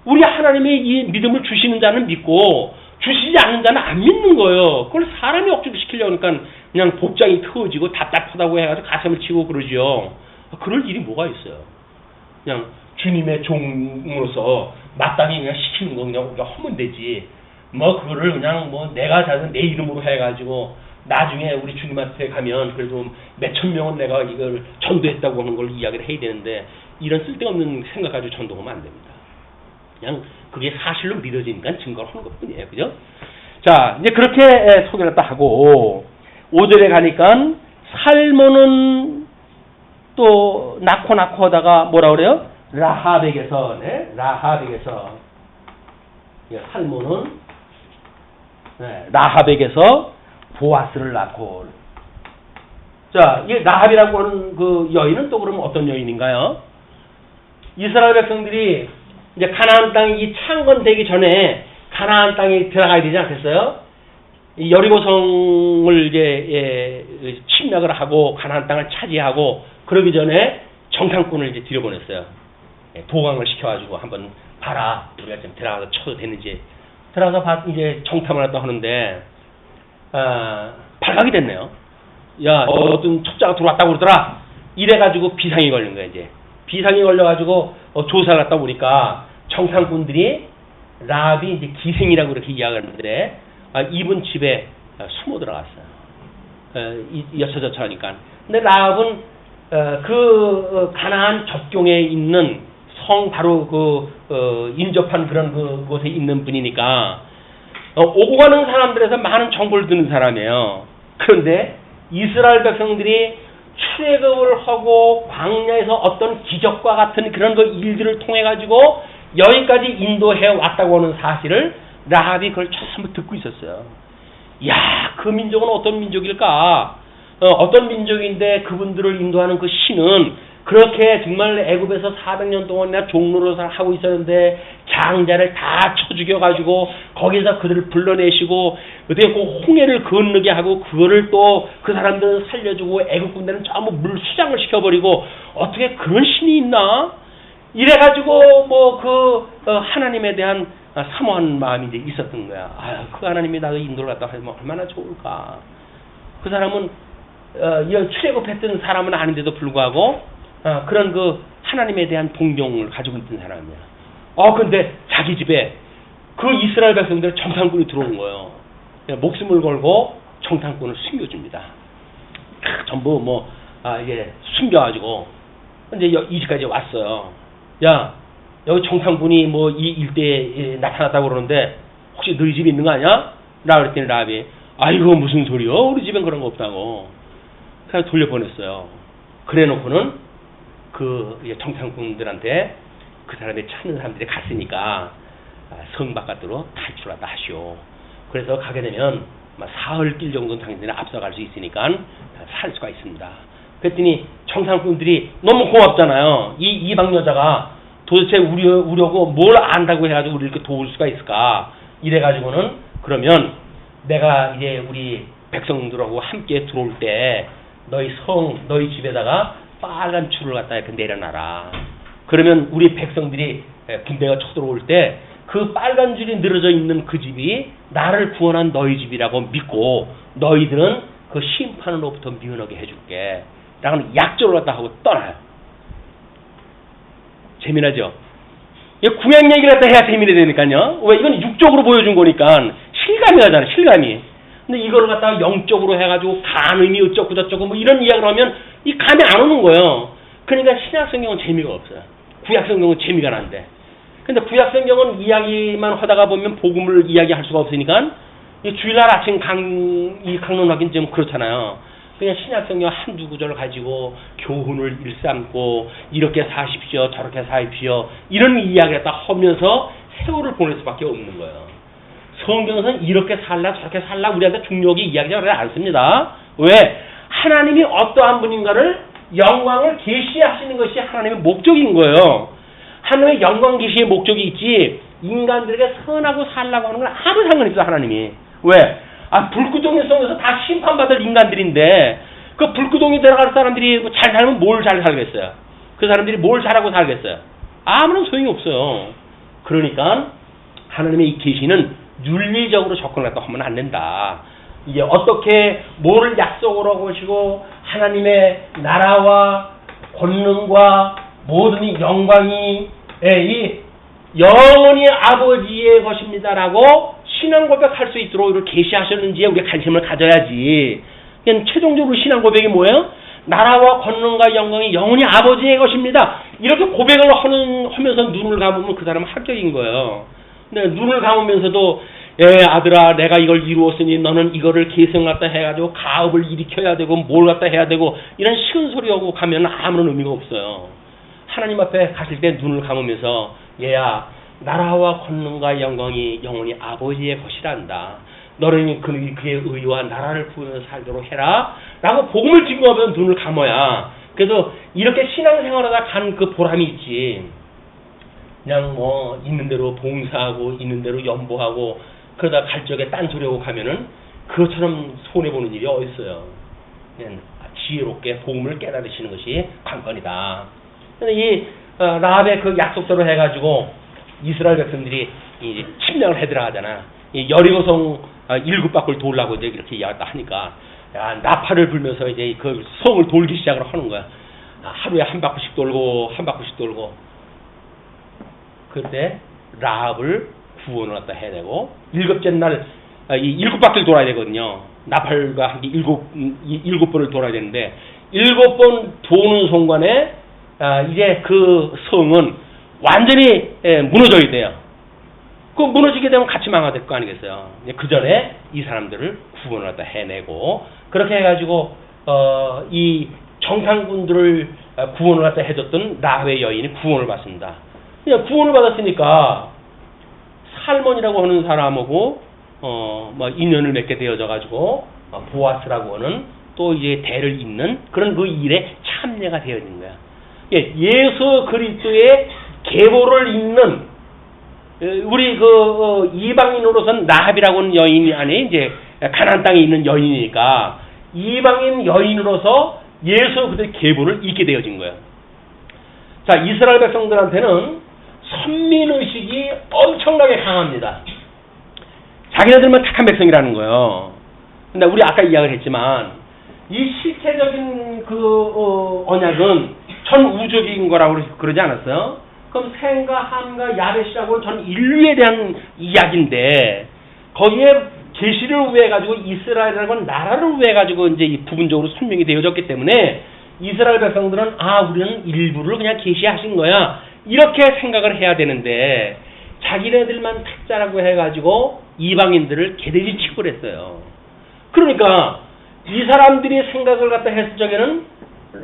우리 하나님이 이 믿음을 주시는 자는 믿고 주시지 않는 자는 안 믿는 거예요. 그걸 사람이 억지시키려고 하니까 그냥 복장이 터지고 답답하다고 해가지고 가슴을 치고 그러지요. 그럴 일이 뭐가 있어요. 그냥 주님의 종으로서 마땅히 그냥 시키는 거 그냥 우리가 하면 되지. 뭐 그거를 그냥 뭐 내가 자는 내 이름으로 해가지고 나중에 우리 주님한테 가면 그래도 몇천 명은 내가 이걸 전도했다고 하는 걸 이야기를 해야 되는데 이런 쓸데없는 생각 가지고 전도하면 안 됩니다. 그냥 그게 사실로 믿어지니까 증거를 하는 것 뿐이에요. 그죠? 자, 이제 그렇게 소개를 딱 하고 5절에 가니까 살모는 또 낳고 하다가 뭐라 그래요? 라합에게서 라합에게서 살모는 라합에게서 보아스를 낳고 자, 이 라합이라고 하는 그 여인은 또 그러면 어떤 여인인가요? 이스라엘 백성들이 이제 가나안 땅이 이 창건되기 전에 가나안 땅에 들어가야 되지 않겠어요? 이 여리고성을 이제 침략을 하고 가나안 땅을 차지하고 그러기 전에 정탐꾼을 이제 들여보냈어요. 도강을 시켜가지고 한번 봐라. 우리가 좀 들어가서 쳐도 되는지. 들어가서 이제 정탐을 한다 하는데 발각이 됐네요. 야, 어떤 첩자가 들어왔다고 그러더라. 이래가지고 비상이 걸린 거예요, 이제. 비상이 걸려가지고 조사를 했다 보니까 정탐꾼들이 라합이 이제 기생이라고 이렇게 이야기하는데 이분 집에 숨어 들어갔어요. 여차저차 하니까. 근데 라합은 그 가나안 접경에 있는 성 바로 인접한 그런 그곳에 있는 분이니까 오고 가는 사람들에서 많은 정보를 듣는 사람이에요. 그런데 이스라엘 백성들이 출애굽을 하고 광야에서 어떤 기적과 같은 그런 일들을 통해 가지고 여기까지 인도해 왔다고 하는 사실을 라합이 그걸 전부 듣고 있었어요. 야, 그 민족은 어떤 민족일까? 어떤 민족인데 그분들을 인도하는 그 신은 그렇게 정말 애굽에서 400년 동안 내가 종로로 하고 있었는데 장자를 다 쳐 죽여가지고 거기서 그들을 불러내시고 어떻게 그 홍해를 건너게 하고 그거를 또 그 사람들은 살려주고 애굽 군대는 전부 물 수장을 시켜버리고 어떻게 그런 신이 있나? 이래가지고 하나님에 대한 사모한 마음이 이제 있었던 거야. 그 하나님이 나도 인도를 갖다 하면 얼마나 좋을까? 그 사람은 출애굽했던 사람은 아닌데도 불구하고 그런 하나님에 대한 동경을 가지고 있던 사람이야. 근데 자기 집에 그 이스라엘 백성들 정탐꾼이 들어온 거예요. 목숨을 걸고 정탐꾼을 숨겨줍니다. 전부 이게 숨겨가지고 이제 이 집까지 왔어요. 야, 여기 정탐꾼이 이 일대에 나타났다고 그러는데 혹시 너희 집에 있는 거 아니야? 라고 그랬더니 라합이 아이고 무슨 소리요? 우리 집엔 그런 거 없다고. 그냥 돌려보냈어요. 그래놓고는 정탐꾼들한테 그 사람이 찾는 사람들이 갔으니까 성 바깥으로 탈출하다 하시오. 그래서 가게 되면 사흘길 정도는 당신들이 앞서갈 수 있으니까 살 수가 있습니다. 그랬더니 정탐꾼들이 너무 고맙잖아요. 이 이방 여자가 도대체 우려고 뭘 안다고 해가지고 우리 이렇게 도울 수가 있을까? 이래가지고는 그러면 내가 이제 우리 백성들하고 함께 들어올 때 너희 집에다가 빨간 줄을 갖다 이렇게 내려놔라. 그러면 우리 백성들이 군대가 쳐들어올 때 그 빨간 줄이 늘어져 있는 그 집이 나를 구원한 너희 집이라고 믿고 너희들은 그 심판으로부터 미운하게 해줄게. 라는 약조를 갖다 하고 떠나요. 재미나죠? 구약 얘기를 갖다 해야 재미나 되니까요. 왜? 이건 육적으로 보여준 거니까 실감이 나잖아, 실감이. 근데 이걸 갖다가 영적으로 해가지고 간음이 어쩌고 저쩌고 뭐 이런 이야기를 하면 이 감이 안 오는 거예요. 그러니까 신약 성경은 재미가 없어요. 구약 성경은 재미가 난데. 근데 구약 성경은 이야기만 하다가 보면 복음을 이야기할 수가 없으니까 이 주일날 아침 강론하기는 좀 그렇잖아요. 그냥 신약 성경 한두 구절 가지고 교훈을 일삼고 이렇게 사십시오, 저렇게 사십시오 이런 이야기를 다 하면서 세월을 보낼 수밖에 없는 거예요. 성경에서는 이렇게 살라 저렇게 살라 우리한테 중요하게 이야기하지 않습니다. 왜? 하나님이 어떠한 분인가를 영광을 계시하시는 것이 하나님의 목적인 거예요. 하나님의 영광 계시의 목적이 있지 인간들에게 선하고 살라고 하는 건 아무 상관이 없어. 하나님이. 왜? 불구덩이 속에서 다 심판받을 인간들인데 그 불구덩이 들어갈 사람들이 잘 살면 뭘 잘 살겠어요? 그 사람들이 뭘 잘하고 살겠어요? 아무런 소용이 없어요. 그러니까 하나님의 이 계시는 윤리적으로 접근을 하면 안 된다. 이게 어떻게 뭐를 약속으로 하시고 하나님의 나라와 권능과 모든 이 영광이 이 영원히 아버지의 것입니다라고 신앙 고백할 수 있도록 이걸 계시하셨는지에 우리가 관심을 가져야지. 그냥 최종적으로 신앙 고백이 뭐예요? 나라와 권능과 영광이 영원히 아버지의 것입니다. 이렇게 고백을 하면서 눈을 감으면 그 사람은 합격인 거예요. 근데 눈을 감으면서도 아들아 내가 이걸 이루었으니 너는 이거를 계승 갖다 해가지고 가업을 일으켜야 되고 뭘 갖다 해야 되고 이런 쉬운 소리하고 가면 아무런 의미가 없어요. 하나님 앞에 가실 때 눈을 감으면서 얘야 나라와 권능과 영광이 영원히 아버지의 것이란다. 너는 그의 의와 나라를 구하며 살도록 해라. 라고 복음을 증거하면 눈을 감아야. 그래서 이렇게 신앙생활하다 간 그 보람이 있지. 그냥 뭐 있는 대로 봉사하고 있는 대로 연보하고 그러다 갈 적에 딴소리하고 가면은 그것처럼 손해보는 일이 어딨어요. 그냥 지혜롭게 복음을 깨달으시는 것이 관건이다. 근데 이 라합의 그 약속대로 해가지고 이스라엘 백성들이 이제 침략을 해 들어가잖아. 이 여리고성 7바퀴를 돌라고 이제 이렇게 이야기를 하니까 나팔을 불면서 이제 그 성을 돌기 시작을 하는 거야. 하루에 한 바퀴씩 돌고 한 바퀴씩 돌고. 그때 라합을 구원을 갖다 해야 되고 7째 날 이 7바퀴를 돌아야 되거든요. 나팔과 함께 7번을 돌아야 되는데 7번 도는 순간에 이제 그 성은 완전히 무너져야 돼요. 그 무너지게 되면 같이 망하게 될 거 아니겠어요. 그 전에 이 사람들을 구원을 갖다 해내고 그렇게 해가지고 이 정탐꾼들을 구원을 갖다 해줬던 라합의 여인이 구원을 받습니다. 그냥 구원을 받았으니까 살몬이라고 하는 사람하고 뭐 인연을 맺게 되어져 가지고 보아스라고 하는 또 이제 대를 잇는 그런 그 일에 참여가 되어진 거야. 예수 그리스도의 계보를 잇는 우리 그 이방인으로선 라합이라고 하는 여인이 아니 이제 가나안 땅에 있는 여인이니까 이방인 여인으로서 예수 그리스도의 계보를 잇게 되어진 거예요. 자, 이스라엘 백성들한테는 선민 의식이 엄청나게 강합니다. 자기네들만 착한 백성이라는 거예요. 근데 우리 아까 이야기를 했지만 이 실체적인 그 언약은 전 우주적인 거라고 그러지 않았어요? 그럼 셈과 함과 야벳이라고 전 인류에 대한 이야기인데 거기에 계시를 위해 가지고 이스라엘이라고 하는 나라를 위해 가지고 이제 부분적으로 설명이 되어졌기 때문에 이스라엘 백성들은 우리는 일부를 그냥 계시하신 거야 이렇게 생각을 해야 되는데 자기네들만 택자라고 해가지고 이방인들을 개돼지 취급을 했어요. 그러니까 이 사람들이 생각을 갖다 했을 적에는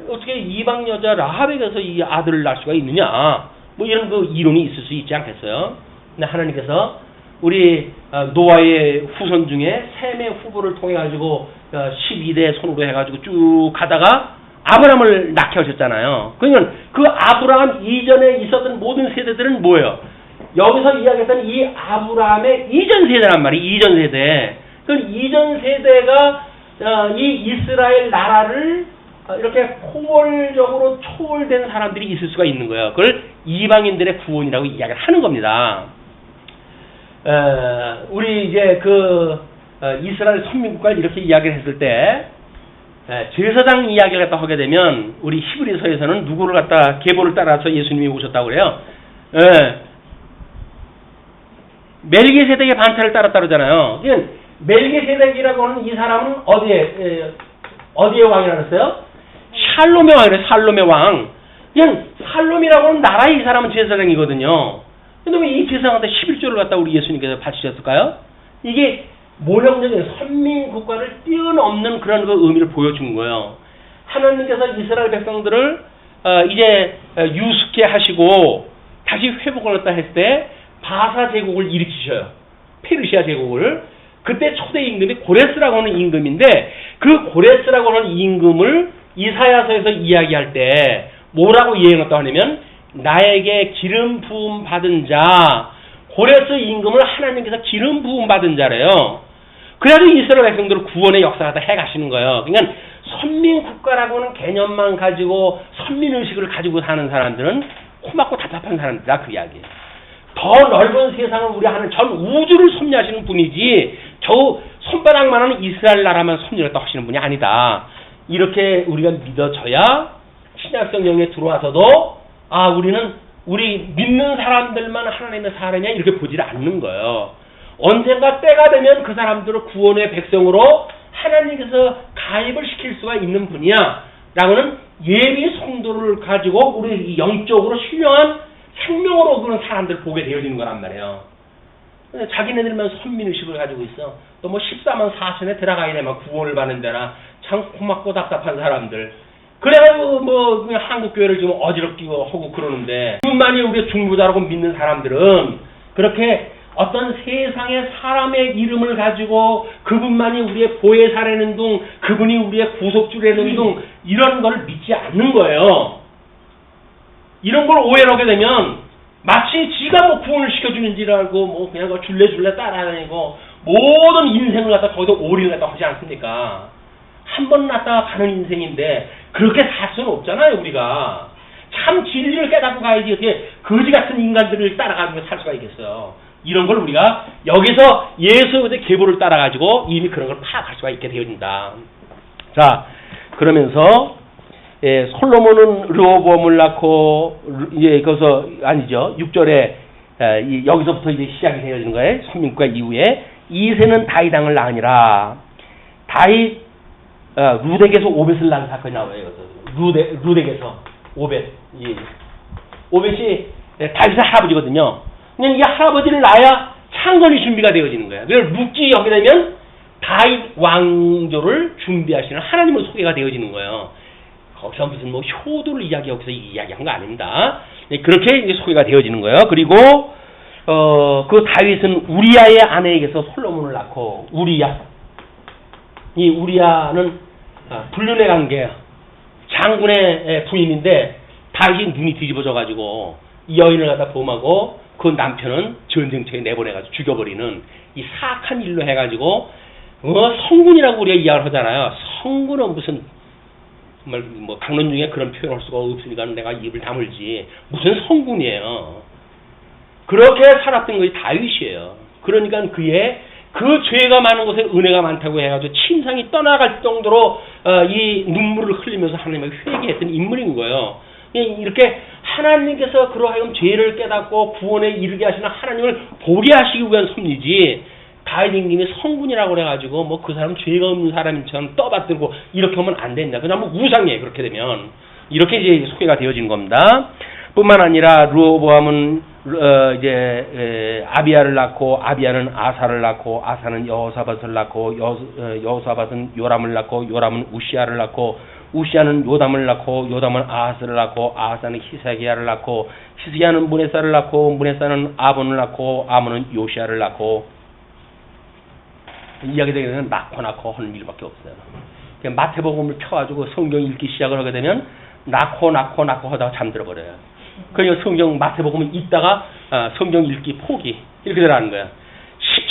어떻게 이방 여자 라합에게서 이 아들을 낳을 수가 있느냐 뭐 이런 그 이론이 있을 수 있지 않겠어요? 근데 하나님께서 우리 노아의 후손 중에 셈의 후보를 통해 가지고 12대 손으로 해가지고 쭉 가다가 아브라함을 낳게 하셨잖아요. 그러면 그 아브라함 이전에 있었던 모든 세대들은 뭐예요? 여기서 이야기했던 이 아브라함의 이전 세대란 말이에요. 이전 세대. 그 이전 세대가 이 이스라엘 나라를 이렇게 포괄적으로 초월된 사람들이 있을 수가 있는 거예요. 그걸 이방인들의 구원이라고 이야기를 하는 겁니다. 우리 이제 이스라엘 선민국가를 이렇게 이야기를 했을 때 제사장 이야기를 갖다 하게 되면 우리 히브리서에서는 누구를 갖다 계보를 따라서 예수님이 오셨다고 그래요. 멜기세덱의 반차를 따랐다 그러잖아요. 멜기세덱이라고 하는 이 사람은 어디의 왕이라고 했어요? 샬롬의 왕이래요. 샬롬의 왕. 그냥 샬롬이라고 하는 나라의 이 사람은 제사장이거든요. 근데 왜 이 제사장한테 11조를 갖다 우리 예수님께서 바치셨을까요? 이게 모형적인 선민국가를 뛰어넘는 그런 의미를 보여준 거예요. 하나님께서 이스라엘 백성들을 이제 유숙해 하시고 다시 회복을 했다 했을 때 바사 제국을 일으키셔요. 페르시아 제국을. 그때 초대 임금이 고레스라고 하는 임금인데 그 고레스라고 하는 임금을 이사야서에서 이야기할 때 뭐라고 예언했다고 하냐면 나에게 기름 부음 받은 자, 고레스 임금을 하나님께서 기름 부음 받은 자래요. 그래가지고 이스라엘 백성들을 구원의 역사가 다 해가시는 거예요. 그러니까 선민국가라고 하는 개념만 가지고 선민의식을 가지고 사는 사람들은 코막고 답답한 사람들이다 그 이야기예요. 더 넓은 세상을 우리 하는 전 우주를 섭리하시는 분이지 저 손바닥만한 이스라엘 나라만 섭리했다 하시는 분이 아니다. 이렇게 우리가 믿어져야 신약 성경에 들어와서도 우리는 우리 믿는 사람들만 하나님의 사람이냐 이렇게 보질 않는 거예요. 언젠가 때가 되면 그 생사람들을 구원의 백성으로 하나님께서 가입을 시킬 수가 있는 분이야 라고는 예비 성도를 가지고 우리 영적으로 신령한 생명으로 그런 사람들 보게 되어지는 거란 말이에요. 근데 자기네들만 선민의식을 가지고 있어. 또 뭐 14만 4천에 들어가야 되면 구원을 받는 데나 참 고맙고 답답한 사람들. 그래가지고 뭐 그냥 한국 교회를 좀 어지럽게 하고 그러는데 그분만이 우리의 중보자라고 믿는 사람들은 그렇게 어떤 세상의 사람의 이름을 가지고 그분만이 우리의 보혜사라는 둥, 그분이 우리의 구속주라는 둥 이런 걸 믿지 않는 거예요. 이런 걸 오해를 하게 되면 마치 지가 뭐 구원을 시켜주는 줄 알고 뭐 그냥 줄레 따라다니고 모든 인생을 갖다 거기서 오리를 갖다 하지 않습니까? 한 번 났다가 가는 인생인데 그렇게 살 수는 없잖아요 우리가. 참 진리를 깨닫고 가야지 어떻게 거지 같은 인간들을 따라가지고 살 수가 있겠어요. 이런 걸 우리가 여기서 예수의 계보를 따라가지고 이미 그런 걸 파악할 수가 있게 되어진다. 자, 그러면서 솔로몬은 르호보암을 낳고 거기서 아니죠. 6절에 여기서부터 이제 시작이 되어지는 거예요. 선민국가 이후에 이새는 다윗 왕을 낳으니라. 다윗 루덱에서 오벳을 낳은 사건이 나와요. 루덱에서 오벳. 오벳이 다윗의 할아버지거든요. 그냥 이 할아버지를 낳아야 창건이 준비가 되어지는 거예요. 그래서 룻기 여기 되면 다윗 왕조를 준비하시는 하나님으로 소개가 되어지는 거예요. 거기서 무슨 뭐 효도를 여기서 이야기한 거 아닙니다. 그렇게 이제 소개가 되어지는 거예요. 그리고 그 다윗은 우리아의 아내에게서 솔로몬을 낳고 이 우리아는 불륜의 관계 장군의 부인인데 다윗이 눈이 뒤집어져 가지고 이 여인을 갖다 범하고 그 남편은 전쟁터에 내보내가지고 죽여버리는 이 사악한 일로 해가지고 성군이라고 우리가 이야기를 하잖아요. 성군은 무슨 정말 뭐 강론 중에 그런 표현을 할 수가 없으니까 내가 입을 다물지 무슨 성군이에요. 그렇게 살았던 것이 다윗이에요. 그러니까 그의 그 죄가 많은 곳에 은혜가 많다고 해가지고 침상이 떠나갈 정도로 이 눈물을 흘리면서 하나님을 회개했던 인물인 거예요. 이렇게 하나님께서 그러하여금 죄를 깨닫고 구원에 이르게 하시는 하나님을 보게 하시기 위한 섭리지 다윗님이 성군이라고 그래가지고 뭐 그 사람 죄가 없는 사람처럼 떠받들고 이렇게 하면 안 된다. 그냥 뭐 우상이에요. 그렇게 되면 이렇게 이제 소개가 되어진 겁니다. 뿐만 아니라 르호보암은 아비야를 낳고 아비야는 아사를 낳고 아사는 여호사밧을 낳고 여호사밧은 요람을 낳고 요람은 우시야를 낳고 우시야는 요담을 낳고 요담은 아하스를 낳고 아하스는 히스기야를 낳고 히스기야는 문헤사를 낳고 문헤사는 아본을 낳고 아몬은 요시야를 낳고 이야기 되는 낳고 하는 일밖에 없어요. 마태복음을 펴가지고 성경 읽기 시작을 하게 되면 낳고 하다가 잠들어 버려요. 그러니까 성경 마태복음을 읽다가 성경 읽기 포기 이렇게 되라는 거야.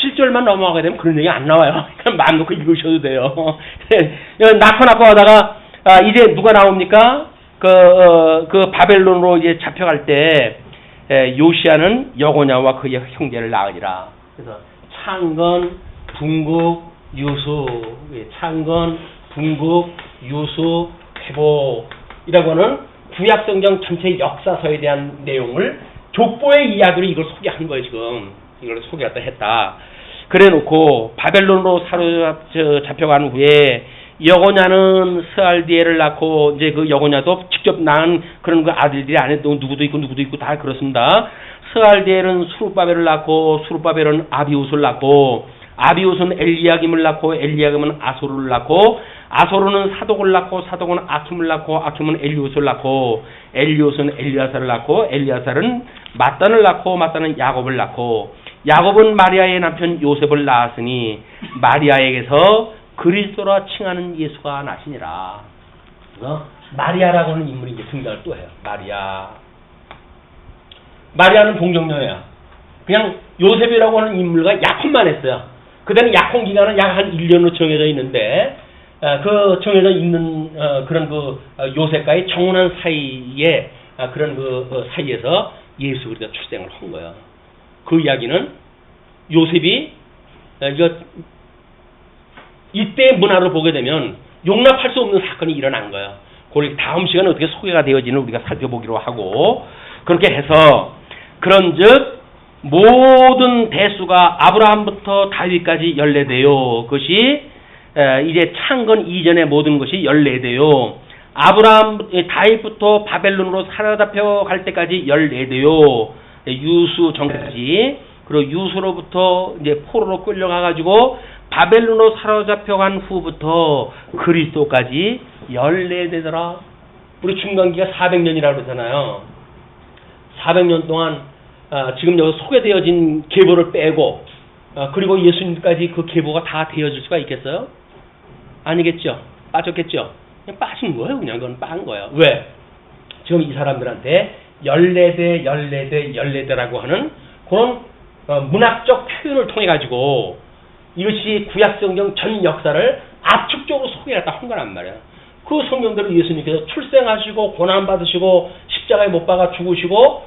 17절만 넘어가게 되면 그런 얘기 안 나와요. 그냥 마음 놓고 읽으셔도 돼요. 낳고 하다가 이제 누가 나옵니까? 그 바벨론으로 이제 잡혀갈 때 요시아는 여고냐와 그의 형제를 낳으리라. 그래서 창건, 분국, 유수, 창건, 분국, 유수, 회복이라고 하는 구약성경 전체 역사서에 대한 내용을 족보의 이야기로 이걸 소개한 거예요. 지금 이걸 소개했다 했다. 그래놓고 바벨론으로 잡혀간 후에 여고냐는 스알디엘을 낳고 이제 그 여고냐도 직접 낳은 그런 그 아들들이 안에 또 누구도 있고 다 그렇습니다. 스알디엘은 수룹바벨을 낳고 수룹바벨은 아비웃을 낳고 아비웃은 엘리야김을 낳고 엘리야김은 아소르를 낳고 아소르는 사독을 낳고 사독은 아킴을 낳고 아킴은 엘리웃을 낳고 엘리웃은 엘리야사를 낳고 엘리야사는 마단을 낳고 마단은 야곱을 낳고 야곱은 마리아의 남편 요셉을 낳았으니 마리아에게서 그리스도라 칭하는 예수가 나시니라. 그래서 마리아라고 하는 인물이 이제 등장을 또 해요. 마리아는 동정녀야. 그냥 요셉이라고 하는 인물과 약혼만 했어요. 그때는 약혼 기간은 약 한 1년으로 정해져 있는데 그 정해져 있는 그런 그 요셉과의 정혼한 사이에 그런 그 사이에서 예수 그리스도가 출생을 한 거예요. 그 이야기는 요셉이 이때 문화를 보게 되면 용납할 수 없는 사건이 일어난 거예요. 그걸 다음 시간에 어떻게 소개가 되어지는 우리가 살펴보기로 하고 그렇게 해서 그런즉 모든 대수가 아브라함부터 다윗까지 연례되요. 그것이 이제 창건 이전의 모든 것이 연례되요. 다윗부터 바벨론으로 사로잡혀 갈 때까지 연례되요. 유수 전까지 그리고 유수로부터 이제 포로로 끌려가가지고 바벨론으로 사로잡혀간 후부터 그리스도까지 연례되더라. 우리 중간기가 400년이라고 그러잖아요. 400년 동안 지금 여기 소개되어진 계보를 빼고 그리고 예수님까지 그 계보가 다 되어질 수가 있겠어요? 아니겠죠. 빠졌겠죠. 그냥 빠진 거예요. 그냥 그건 빤 거예요. 왜? 지금 이 사람들한테 연례대라고 하는 그런 문학적 표현을 통해 가지고 이것이 구약성경 전 역사를 압축적으로 소개했다 한 거란 말이에요. 그 성경대로 예수님께서 출생하시고 고난받으시고 십자가에 못 박아 죽으시고